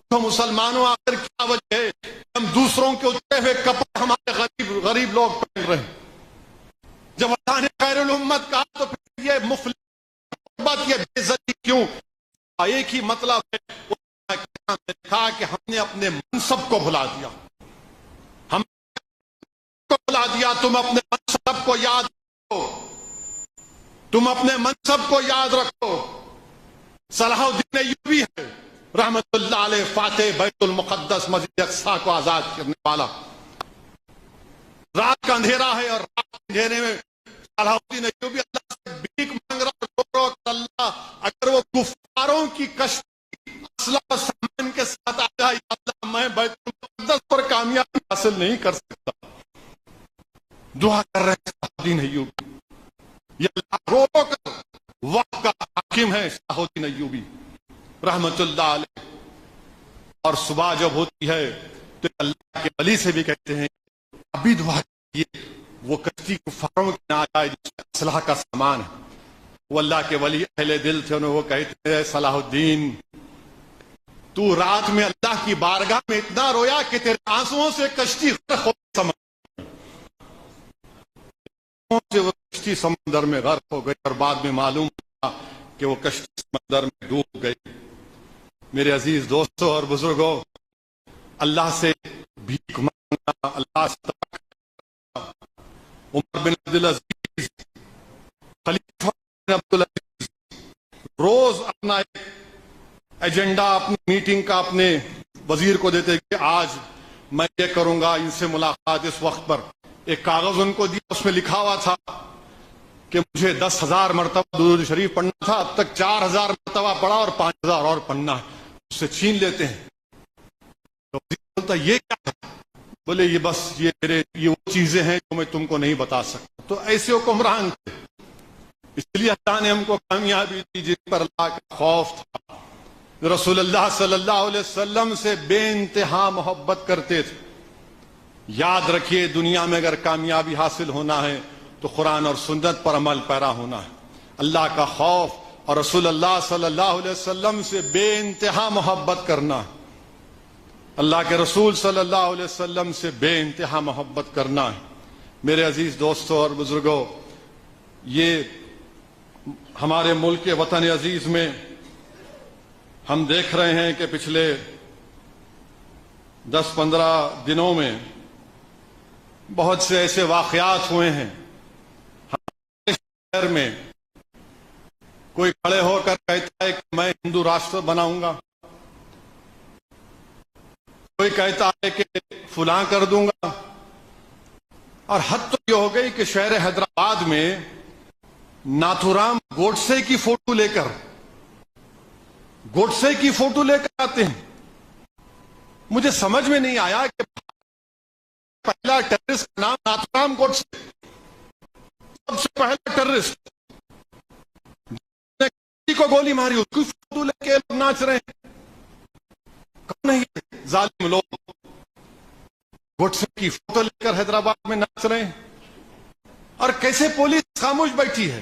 تو مسلمانوں آخر کیا وجہ ہے کہ ہم دوسروں کے اترے ہوئے کپڑے ہمارے غریب لوگ پہن رہے ہیں؟ جب اللہ نے خیر الامت کہا تو پھر یہ مفلس یہ بے عزتی کیوں؟ ایک ہی مطلب ہے، نے کہا کہ ہم نے اپنے منصب کو بھلا دیا، ہم کو بھلا دیا۔ تم اپنے منصب کو یاد رکھو، تم اپنے منصب کو یاد رکھو۔ صلاح الدین ایوبی ہے رحمت اللہ علیہ، فاتح بیت المقدس مسجد اقصی کو آزاد کرنے والا۔ رات کا اندھیرا ہے اور رات کے اندھیرے میں صلاح الدین ایوبی اللہ سے بھیک مانگ رہا ہے، اللہ اگر وہ کفاروں کی کشتی اسلحہ و سامان کے ساتھ آ جائے، اللہ میں بیت المقدس پر کامیابی حاصل نہیں کر سکتا۔ دعا کر رہے ہیں صلاح الدین ایوبی، یہ اللہ رو کر وقت کا حاکم ہے صلاح الدین ایوبی رحمت اللہ علیہ۔ اور صبح جب ہوتی ہے تو اللہ کے ولی سے بھی کہتے ہیں ابھی دعا کیجیے وہ کشتی کفاروں کی نہ آ جائے جس میں اسلحہ کا سامان ہے۔ وہ اللہ کے ولی اہل دل تھے، انہیں وہ کہتے ہیں صلاح الدین تو رات میں اللہ کی بارگاہ میں اتنا رویا کہ تیرے آنسوؤں سے کشتی غرق ہو وہ کشتی سمندر میں غرق ہو گئی، اور بعد میں معلوم ہوا کہ وہ کشتی سمندر میں ڈوب گئی۔ میرے عزیز دوستوں اور بزرگوں، اللہ سے بھیک مانگنا، اللہ سے عمر بن عبدالعزیز، خلیفہ بن عبدالعزیز روز اپنا ایک ایجنڈا، اپنی میٹنگ کا اپنے وزیر کو دیتے کہ آج میں یہ کروں گا، ان سے ملاقات اس وقت پر۔ ایک کاغذ ان کو دیا، اس میں لکھا ہوا تھا کہ مجھے 10,000 مرتبہ درود شریف پڑھنا تھا، اب تک 4,000 مرتبہ پڑھا اور 5,000 اور پڑھنا ہے، اس سے چھین لیتے ہیں۔ تو بولتا یہ کیا ہے؟ بولے یہ بس یہ وہ چیزیں ہیں جو میں تم کو نہیں بتا سکتا۔ تو ایسے حکمران تھے، اس لیے اللہ نے ہم کو کامیابی دی جن پر اللہ کا خوف تھا، رسول اللہ صلی اللہ علیہ وسلم سے بے انتہا محبت کرتے تھے۔ یاد رکھیے دنیا میں اگر کامیابی حاصل ہونا ہے تو قرآن اور سنت پر عمل پیرا ہونا ہے، اللہ کا خوف اور رسول اللہ صلی اللہ علیہ وسلم سے بے انتہا محبت کرنا ہے، اللہ کے رسول صلی اللہ علیہ وسلم سے بے انتہا محبت کرنا ہے۔ میرے عزیز دوستوں اور بزرگوں، یہ ہمارے ملک کے وطن عزیز میں ہم دیکھ رہے ہیں کہ پچھلے 10-15 دنوں میں بہت سے ایسے واقعات ہوئے ہیں۔ ہمارے شہر میں کوئی کھڑے ہو کر کہتا ہے کہ میں ہندو راشٹر بناؤں گا، کوئی کہتا ہے کہ فلاں کر دوں گا، اور حد تو یہ ہو گئی کہ شہر حیدرآباد میں ناتھورام گوڈسے کی فوٹو لے کر آتے ہیں۔ مجھے سمجھ میں نہیں آیا کہ پہلا ٹیررسٹ کا نام ناتھورام گوڈسے، سب سے پہلا ٹیررسٹ کو گولی ماری، اس کی فوٹو لے کے لوگ ناچ رہے ہیں۔ کون ہے یہ ظالم لوگ گوڈسے کی فوٹو لے کر حیدرآباد میں ناچ رہے ہیں؟ اور کیسے پولیس خاموش بیٹھی ہے؟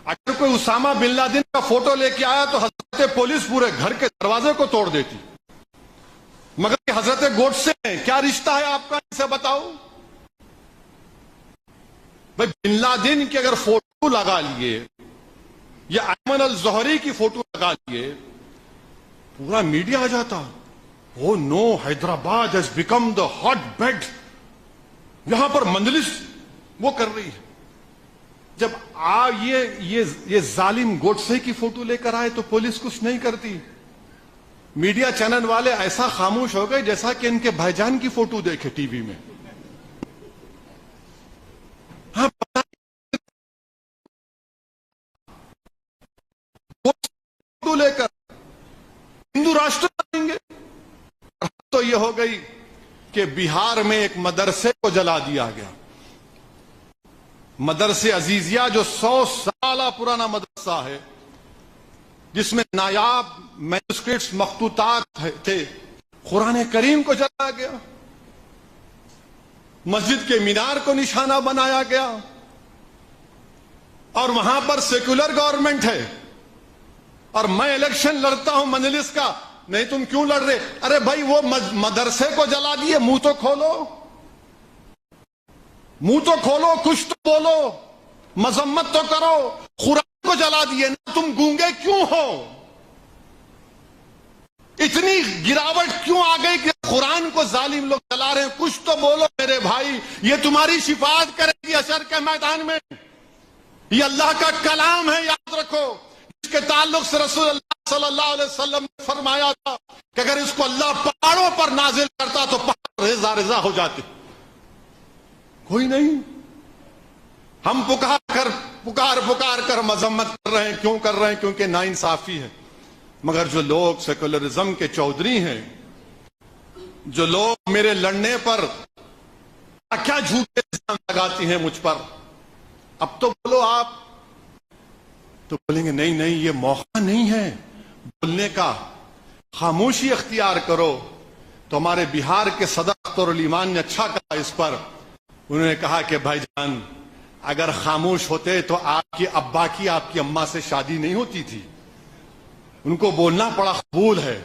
اگر کوئی اسامہ بن لادن کا فوٹو لے کے آیا تو حضرت پولیس پورے گھر کے دروازے کو توڑ دیتی، مگر یہ حضرت گوڈسے ہیں، کیا رشتہ ہے آپ کا ان سے بتاؤ؟ بھائی بن لادن کی اگر فوٹو لگا لیے یا ایمن الزہری کی فوٹو لگا لیے پورا میڈیا آ جاتا، oh no Hyderabad has become the hot bed, یہاں پر مجلس وہ کر رہی ہے۔ جب یہ ظالم گوڈسے کی فوٹو لے کر آئے تو پولیس کچھ نہیں کرتی، میڈیا چینل والے ایسا خاموش ہو گئے جیسا کہ ان کے بھائی جان کی فوٹو دیکھے ٹی وی میں۔ ہاں فوٹو لے کر ہندو راشٹر بنیں گے۔ تو یہ ہو گئی کہ بہار میں ایک مدرسے کو جلا دیا گیا، مدرسے عزیزیہ جو 100 سالہ پرانا مدرسہ ہے، جس میں نایاب مینوسکرپٹس مخطوطات تھے، قرآن کریم کو جلایا گیا، مسجد کے مینار کو نشانہ بنایا گیا، اور وہاں پر سیکولر گورنمنٹ ہے، اور میں الیکشن لڑتا ہوں مجلس کا، نہیں تم کیوں لڑ رہے؟ ارے بھائی وہ مدرسے کو جلا دیے، منہ تو کھولو، منہ تو کھولو، کچھ تو بولو، مذمت تو کرو۔ قرآن کو جلا دیے نا، تم گونگے کیوں ہو؟ اتنی گراوٹ کیوں آ گئی کہ قرآن کو ظالم لوگ جلا رہے ہیں؟ کچھ تو بولو میرے بھائی، یہ تمہاری شفاعت کرے گی حشر کے میدان میں۔ یہ اللہ کا کلام ہے، یاد رکھو، اس کے تعلق سے رسول اللہ صلی اللہ علیہ وسلم نے فرمایا تھا کہ اگر اس کو اللہ پہاڑوں پر نازل کرتا تو پہاڑ ریزہ ریزہ ہو جاتے۔ کوئی نہیں، ہم پکار کر مذمت کر رہے ہیں، کیوں کر رہے ہیں؟ کیونکہ ناانصافی ہے۔ مگر جو لوگ سیکولرزم کے چودھری ہیں، جو لوگ میرے لڑنے پر کیا جھوٹے الزام لگاتی ہیں مجھ پر، اب تو بولو آپ، تو بولیں گے نہیں نہیں یہ موقع نہیں ہے بولنے کا، خاموشی اختیار کرو۔ تو ہمارے بہار کے صدر اختر الایمان نے اچھا کہا اس پر، انہوں نے کہا کہ بھائی جان اگر خاموش ہوتے تو آپ کے ابا کی آپ کی اماں سے شادی نہیں ہوتی تھی، ان کو بولنا پڑا قبول ہے،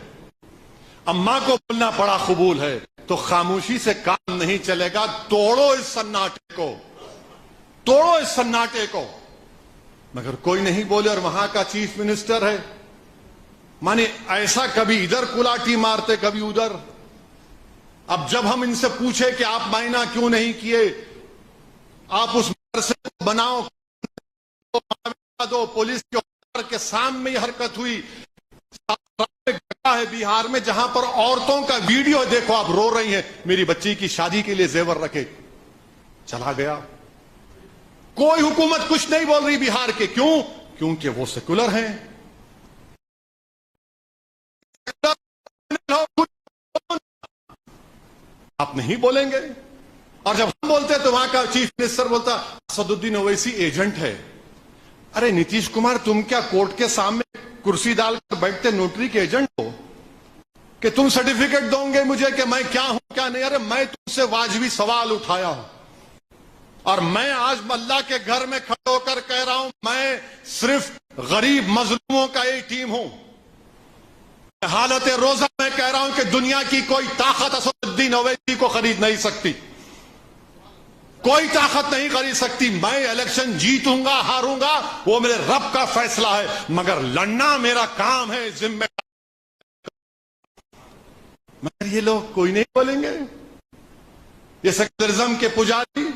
اماں کو بولنا پڑا قبول ہے، تو خاموشی سے کام نہیں چلے گا، توڑو اس سناٹے کو، توڑو اس سناٹے کو۔ مگر کوئی نہیں بولے، اور وہاں کا چیف منسٹر ہے، مانے ایسا کبھی ادھر کلاٹی مارتے کبھی ادھر۔ اب جب ہم ان سے پوچھے کہ آپ معائنہ کیوں نہیں کیے، آپ اس مدرسے کو بناؤ دو، پولیس کے آفیسر کے سامنے یہ حرکت ہوئی۔ ہے بہار میں جہاں پر عورتوں کا ویڈیو دیکھو، آپ رو رہی ہیں، میری بچی کی شادی کے لیے زیور رکھے، چلا گیا۔ کوئی حکومت کچھ نہیں بول رہی بہار کے، کیوں؟ کیونکہ وہ سیکولر ہیں۔ آپ نہیں بولیں گے، اور جب ہم بولتے تو وہاں کا چیف منسٹر بولتا اسد الدین اویسی ایجنٹ ہے۔ ارے نتیش کمار، تم کیا کورٹ کے سامنے کرسی ڈال کر بیٹھتے نوٹری کے ایجنٹ ہو کہ تم سرٹیفکیٹ دو گے مجھے کہ میں کیا ہوں کیا نہیں؟ ارے میں تم سے واجبی سوال اٹھایا ہوں، اور میں آج اللہ کے گھر میں کھڑے ہو کر کہہ رہا ہوں، میں صرف غریب مظلوموں کا ایک ٹیم ہوں۔ حالت روزہ میں کہہ رہا ہوں کہ دنیا کی کوئی طاقت اسد الدین اویسی کو خرید نہیں سکتی، کوئی طاقت نہیں خرید سکتی۔ میں الیکشن جیتوں گا ہاروں گا وہ میرے رب کا فیصلہ ہے، مگر لڑنا میرا کام ہے، ذمہ۔ مگر یہ لوگ کوئی نہیں بولیں گے، یہ سیکولرزم کے پجاری،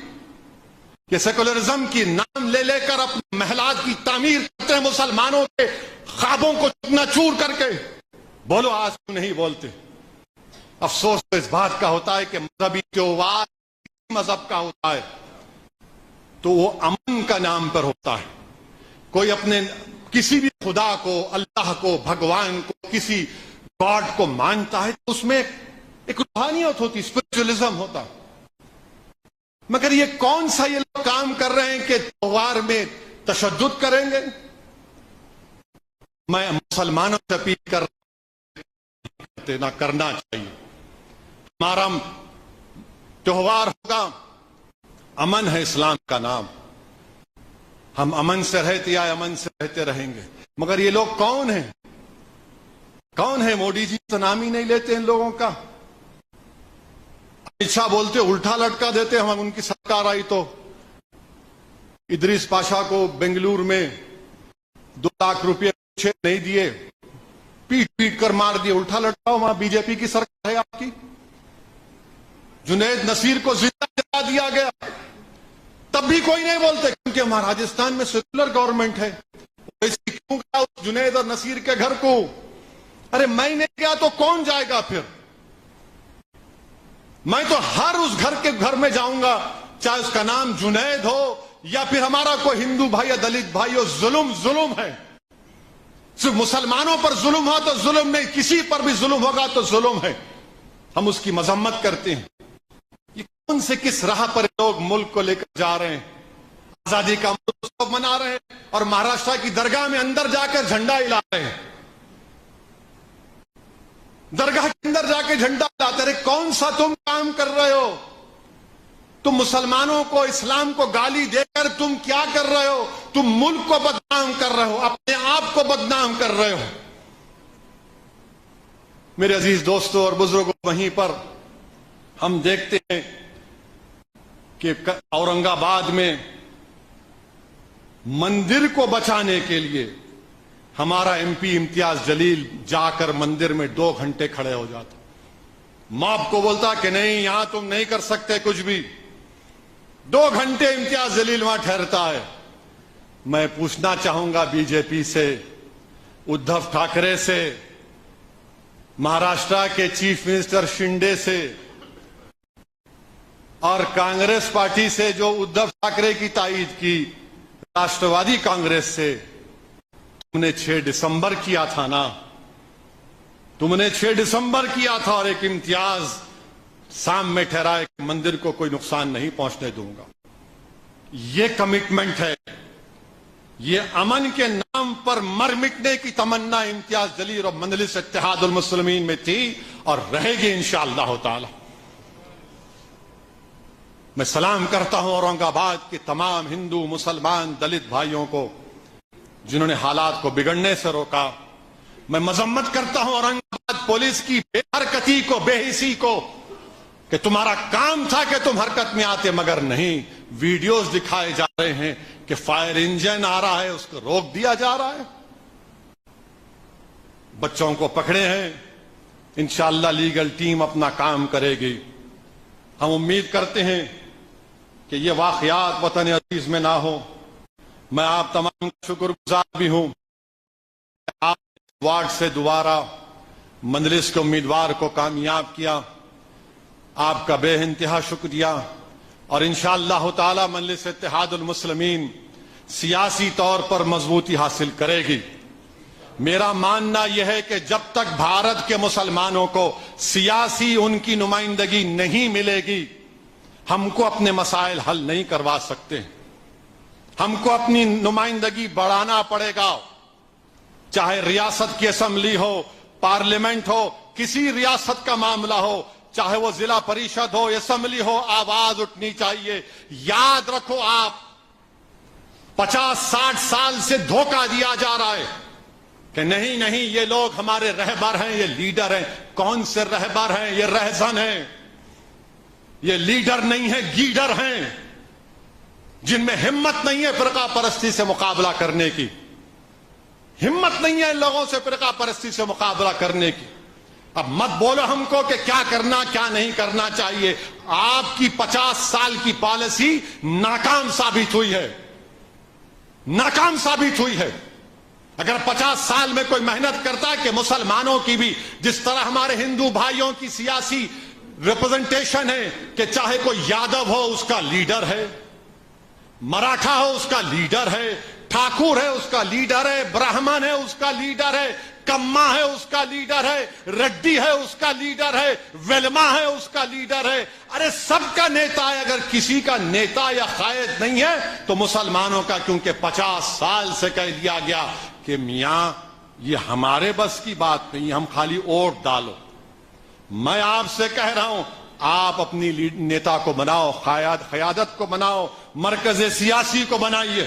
یہ سیکولرزم کی نام لے لے کر اپنے محلات کی تعمیر کرتے ہیں، مسلمانوں کے خوابوں کو چکنا چور کر کے۔ بولو آج کیوں نہیں بولتے؟ افسوس تو اس بات کا ہوتا ہے کہ مذہبی تہوار مذہب کا ہوتا ہے تو وہ امن کا نام پر ہوتا ہے۔ کوئی اپنے کسی بھی خدا کو، اللہ کو، بھگوان کو، کسی گاڈ کو مانتا ہے تو اس میں ایک روحانیت ہوتی، اسپرچولیزم ہوتا ہے۔ مگر یہ کون سا یہ لوگ کام کر رہے ہیں کہ تہوار میں تشدد کریں گے؟ میں مسلمانوں سے اپیل کر رہا ہوں نہ کرنا چاہیے۔ ہمارا تہوار ہوگا، امن ہے اسلام کا نام. ہم امن سے رہتے آئے, امن سے رہتے رہیں گے. مگر یہ لوگ کون ہیں؟ کون ہے؟ موڈی جی تو نام ہی نہیں لیتے ان لوگوں کا. امت شاہ بولتے الٹا لٹکا دیتے, ہم ان کی سرکار آئی تو ادریس پاشا کو بنگلور میں 2 لاکھ روپے نہیں دیے, پیٹ پیٹ کر مار دیے. الٹا لٹکاؤ, وہاں بی جے پی کی سرکار ہے آپ کی. جنید نصیر کو زندہ جلا دیا گیا, تب بھی کوئی نہیں بولتے, کیونکہ ہمارا راجستھان میں سیکولر گورنمنٹ ہے. کیوں گیا جنید اور نصیر کے گھر کو؟ ارے میں نہیں گیا تو کون جائے گا پھر؟ میں تو ہر اس گھر کے گھر میں جاؤں گا, چاہے اس کا نام جنید ہو یا پھر ہمارا کوئی ہندو بھائی یا دلت بھائی ہو. ظلم ہے. صرف مسلمانوں پر ظلم ہو تو ظلم نہیں, کسی پر بھی ظلم ہوگا تو ظلم ہے. ہم اس کی مذمت کرتے ہیں. یہ کون سے کس راہ پر لوگ ملک کو لے کر جا رہے ہیں؟ آزادی کا امرت منا رہے ہیں اور مہاراشٹر کی درگاہ میں اندر جا کر جھنڈا ہلا رہے ہیں. درگاہ کے اندر جا کے جھنڈا ہلاتے رہے. کون سا تم کام کر رہے ہو؟ تم مسلمانوں کو, اسلام کو گالی دے کر تم کیا کر رہے ہو؟ تم ملک کو بدنام کر رہے ہو, اپنے آپ کو بدنام کر رہے ہو. میرے عزیز دوستوں اور بزرگوں, وہیں پر ہم دیکھتے ہیں کہ اورنگ آباد میں مندر کو بچانے کے لیے ہمارا ایم پی امتیاز جلیل جا کر مندر میں 2 گھنٹے کھڑے ہو جاتا. موب کو بولتا کہ نہیں, یہاں تم نہیں کر سکتے کچھ بھی. 2 گھنٹے امتیاز جلیل وہاں ٹھہرتا ہے. میں پوچھنا چاہوں گا بی جے پی سے, ادھو ٹھاکرے سے, مہاراشٹر کے چیف منسٹر شنڈے سے اور کانگریس پارٹی سے جو ادھو ٹھاکرے کی تائید کی, راشٹروادی کانگریس سے, تم نے 6 دسمبر کیا تھا نا. تم نے 6 دسمبر کیا تھا اور ایک امتیاز سامنے ٹھہرائے کہ مندر کو کوئی نقصان نہیں پہنچنے دوں گا. یہ کمٹمنٹ ہے. یہ امن کے نام پر مر مٹنے کی تمنا امتیاز جلیل اور مجلس اتحاد المسلمین میں تھی اور رہے گی انشاءاللہ تعالی. میں سلام کرتا ہوں اورنگ آباد کے تمام ہندو, مسلمان, دلت بھائیوں کو جنہوں نے حالات کو بگڑنے سے روکا. میں مذمت کرتا ہوں اورنگ آباد پولیس کی بے حرکتی کو, بے حسی کو, کہ تمہارا کام تھا کہ تم حرکت میں آتے, مگر نہیں. ویڈیوز دکھائے جا رہے ہیں کہ فائر انجن آ رہا ہے, اس کو روک دیا جا رہا ہے. بچوں کو پکڑے ہیں. انشاءاللہ لیگل ٹیم اپنا کام کرے گی. ہم امید کرتے ہیں کہ یہ واقعات وطن عزیز میں نہ ہو. میں آپ تمام کا شکر گزار بھی ہوں. آپ وارڈ سے دوبارہ مجلس کے امیدوار کو کامیاب کیا, آپ کا بے انتہا شکریہ. اور انشاءاللہ تعالی مجلس اتحاد المسلمین سیاسی طور پر مضبوطی حاصل کرے گی. میرا ماننا یہ ہے کہ جب تک بھارت کے مسلمانوں کو سیاسی ان کی نمائندگی نہیں ملے گی, ہم کو اپنے مسائل حل نہیں کروا سکتے. ہم کو اپنی نمائندگی بڑھانا پڑے گا. چاہے ریاست کی اسمبلی ہو, پارلیمنٹ ہو, کسی ریاست کا معاملہ ہو, چاہے وہ ضلع پریشد ہو, اسمبلی ہو, آواز اٹھنی چاہیے. یاد رکھو, آپ 50-60 سال سے دھوکہ دیا جا رہا ہے کہ نہیں یہ لوگ ہمارے رہبر ہیں, یہ لیڈر ہیں. کون سے رہبر ہیں؟ یہ رہزن ہیں. یہ لیڈر نہیں ہے, گیڈر ہیں, جن میں ہمت نہیں ہے فرقہ پرستی سے مقابلہ کرنے کی. ہمت نہیں ہے ان لوگوں سے فرقہ پرستی سے مقابلہ کرنے کی. اب مت بولو ہم کو کہ کیا کرنا کیا نہیں کرنا چاہیے. آپ کی 50 سال کی پالیسی ناکام ثابت ہوئی ہے, ناکام ثابت ہوئی ہے. اگر 50 سال میں کوئی محنت کرتا ہے کہ مسلمانوں کی بھی جس طرح ہمارے ہندو بھائیوں کی سیاسی ریپرزنٹیشن ہے کہ چاہے کوئی یادو ہو اس کا لیڈر ہے, مراٹھا ہو اس کا لیڈر ہے, ٹھاکر ہے اس کا لیڈر ہے, برہمن ہے اس کا لیڈر ہے, کما ہے اس کا لیڈر ہے, ریڈی ہے اس کا لیڈر ہے, ویلما ہے اس کا لیڈر ہے. ارے سب کا نیتا ہے. اگر کسی کا نیتا یا قائد نہیں ہے تو مسلمانوں کا, کیونکہ 50 سال سے کہہ دیا گیا کہ میاں یہ ہمارے بس کی بات نہیں, ہم خالی ووٹ ڈالو. میں آپ سے کہہ رہا ہوں آپ اپنی نیتا کو بناؤ، قیادت کو بناؤ، مرکز سیاسی کو بنائیے،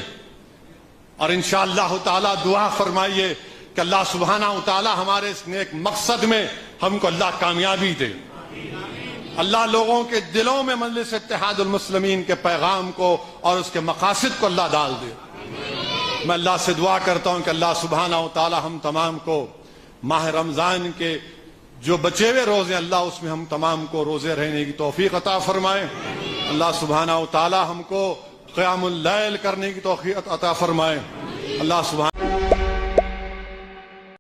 اور انشاءاللہ تعالی دعا فرمائیے کہ اللہ سبحانہ وتعالی ہمارے اس نیک مقصد میں ہم کو اللہ کامیابی دے، اللہ لوگوں کے دلوں میں مجلس اتحاد المسلمین کے پیغام کو اور اس کے مقاصد کو اللہ ڈال دے۔ میں اللہ سے دعا کرتا ہوں کہ اللہ سبحانہ وتعالی ہم تمام کو ماہ رمضان کے جو بچے ہوئے روزے اللہ اس میں ہم تمام کو روزے رہنے کی توفیق عطا فرمائے، اللہ سبحانہ وتعالی ہم کو قیام اللیل کرنے کی توفیق عطا فرمائے، اللہ سبحانہ